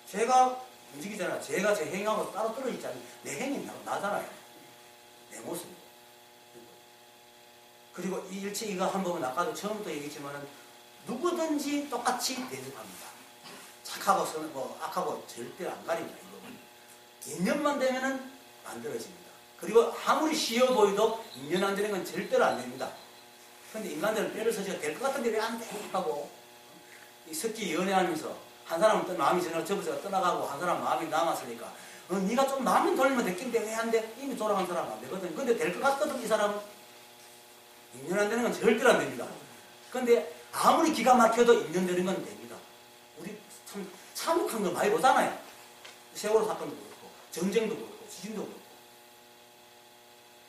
제가 움직이잖아요. 제가 제 행하고 따로 떨어지지 않아요. 내 행이 나잖아요. 내 모습이고. 그리고 이 일체 이거 한 번은 아까도 처음부터 얘기했지만은 누구든지 똑같이 대접합니다. 착하고 악하고 절대 안 가립니다. 이거는. 인연만 되면은 만들어집니다. 그리고 아무리 쉬워 보여도 인연 안 되는 건 절대로 안 됩니다. 근데 인간들은 때를 서지가 될 것 같은데 왜 안 돼? 하고 이 석기 연애하면서 한 사람은 마음이 접어서 떠나가고 한 사람은 마음이 남았으니까 네가 좀 마음이 돌리면 됐긴데 왜 안 돼? 이미 돌아간 사람은 안 되거든. 근데 될 것 같거든 이 사람은. 인연 안 되는 건 절대로 안 됩니다. 근데 아무리 기가 막혀도 인연 되는 건 됩니다. 우리 참 참혹한 거 많이 보잖아요. 세월호 사건도 그렇고 전쟁도 그렇고 지진도 그렇고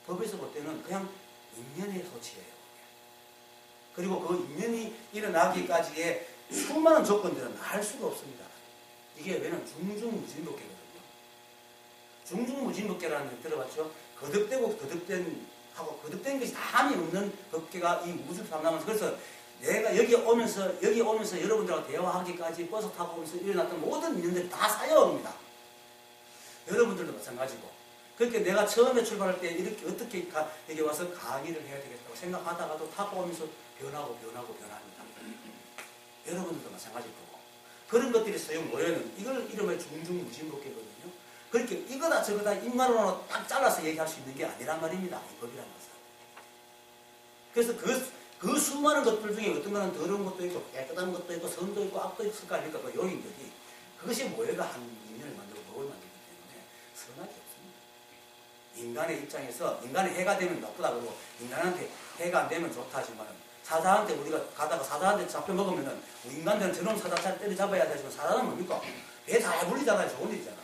법에서 볼 때는 그냥 인연의 소치예요. 그리고 그 인연이 일어나기까지의 수많은 조건들은 알 수가 없습니다. 이게 왜냐면 중중무진법계거든요. 중중무진법계라는 걸 들어봤죠? 거듭되고 거듭된 것이 다 함이 없는 법계가 이 우주 삼남에서 그래서 내가 여기 오면서 여러분들하고 대화하기까지 버스 타고 오면서 일어났던 모든 인연들이 다 쌓여옵니다. 여러분들도 마찬가지고. 그렇게 내가 처음에 출발할 때 이렇게 어떻게 여기 와서 강의를 해야 되겠다고 생각하다가도 타고 오면서 변합니다. 여러분들도 마찬가지일 거고. 그런 것들이 소용 모여는 이걸 이름에 중중무진법계거든요. 그렇게 이거다 저거다 인간으로 딱 잘라서 얘기할 수 있는 게 아니란 말입니다. 이 법이라는 것은. 그래서 그 수많은 것들 중에 어떤 거는 더러운 것도 있고 깨끗한 것도 있고 선도 있고 악도 있을 거 아닙니까? 그 요인들이 그것이 모여가 한 인연을 만들고 법을 만들기 때문에 선악이 없습니다. 인간의 입장에서 인간의 해가 되면 나쁘다고 인간한테 해가 안 되면 좋다 하지만은 사자한테 우리가 가다가 사자한테 잡혀 먹으면은 인간들은 저놈 사자 잘 때려잡아야 되지만 사자는 뭡니까? 배 잘 불리잖아요. 좋은 일이잖아.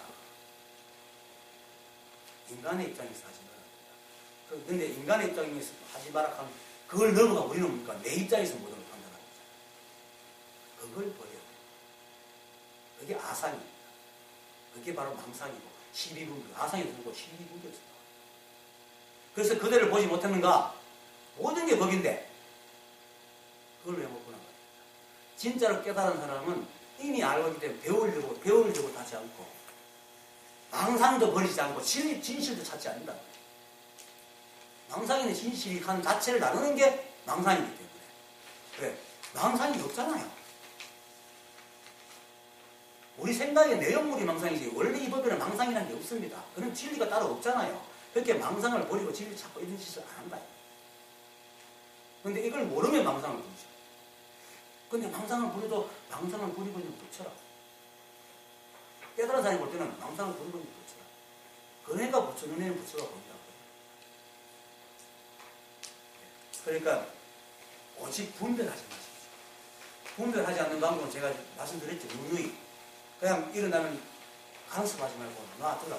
인간의 입장에서 하지 말아야 근데 인간의 입장에서 하지 마라 하면 그걸 넘어가 우리는 뭡니까? 내 입장에서 모든 걸 판단하는 거잖아요. 그걸 버려야 돼요. 그게 아상입니다. 그게 바로 망상이고 12분별. 아상이 들고 12분별에서 나와요. 그래서 그대를 보지 못했는가? 모든 게 법인데 그걸 왜 못 보나 말이에요. 진짜로 깨달은 사람은 이미 알고 있기 때문에 배우려고 하지 않고 망상도 버리지 않고 진실도 찾지 않는다. 망상이나 진실이 한 자체를 나누는 게 망상이기 때문에. 왜? 망상이 없잖아요. 우리 생각의 내용물이 망상이지 원래 이 법에는 망상이라는 게 없습니다. 그런 진리가 따로 없잖아요. 그렇게 망상을 버리고 진리를 찾고 이런 짓을 안 한다. 그런데 이걸 모르면 망상을 부리죠. 근데 망상을 부려도 망상을 부리고 있는 부처라. 깨달은 사람이 볼 때는 망상을 부리고 있는 부처라. 그러니까 부처 눈에는 부처가 보인다고. 그러니까 오직 분별하지 마십시오. 분별하지 않는 방법은 제가 말씀드렸죠. 누누이. 그냥 일어나면 간섭하지 말고 놔두라.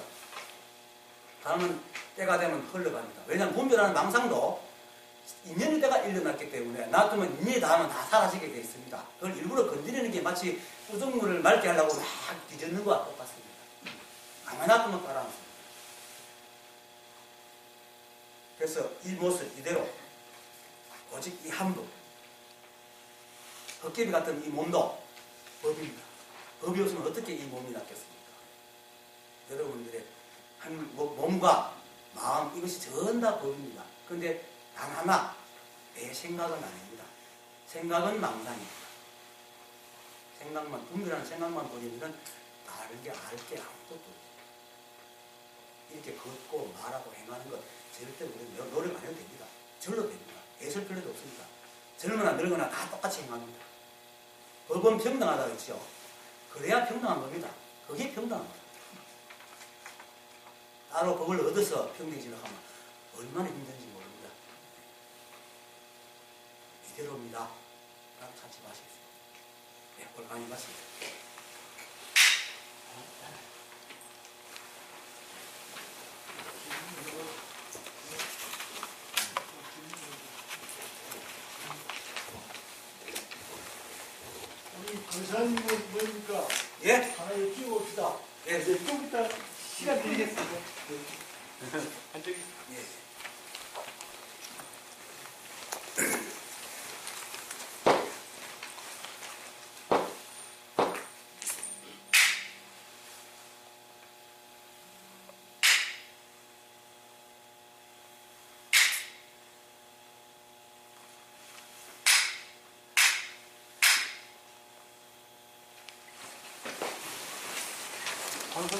다음은 때가 되면 흘러갑니다. 왜냐하면 분별하는 망상도 인연의 때가 일어났기 때문에 놔두면 인연이 닿으면 다 사라지게 되어 있습니다. 그걸 일부러 건드리는 게 마치 우정물을 맑게 하려고 막 뒤젓는 것과 똑같습니다. 가만히 놔두면 따라합니다. 그래서 이 모습 이대로 오직 이 한분 헛개비 같은 이 몸도 법입니다. 법이 없으면 어떻게 이 몸이 낫겠습니까? 여러분들의 한 몸과 마음 이것이 전 다 법입니다. 그런데 단 하나 내 생각은 아닙니다. 생각은 망상입니다. 생각만 분별하는 생각만 버리면 다른 게 알 게 아무것도 없어요. 이렇게 걷고 말하고 행하는 것 절대 우리 노력 안 해도 됩니다. 절로 됩니다. 애쓸 필요도 없습니다. 젊거나 늙거나 다 똑같이 행합니다. 법은 평등하다 그랬죠. 그래야 평등한 겁니다. 그게 평등한 겁니다. 따로 법을 얻어서 평등해지려고 하면 얼마나 힘든지 모릅니다. 이대로입니다. 라고 찾지 마십시오. 네, 오늘 강의 마칩니다. 우리 강사님은 뭡니까? 예? 하나 여쭤봅시다. 예. 이제 좀 이따 시간 드리겠습니다. 예. 방송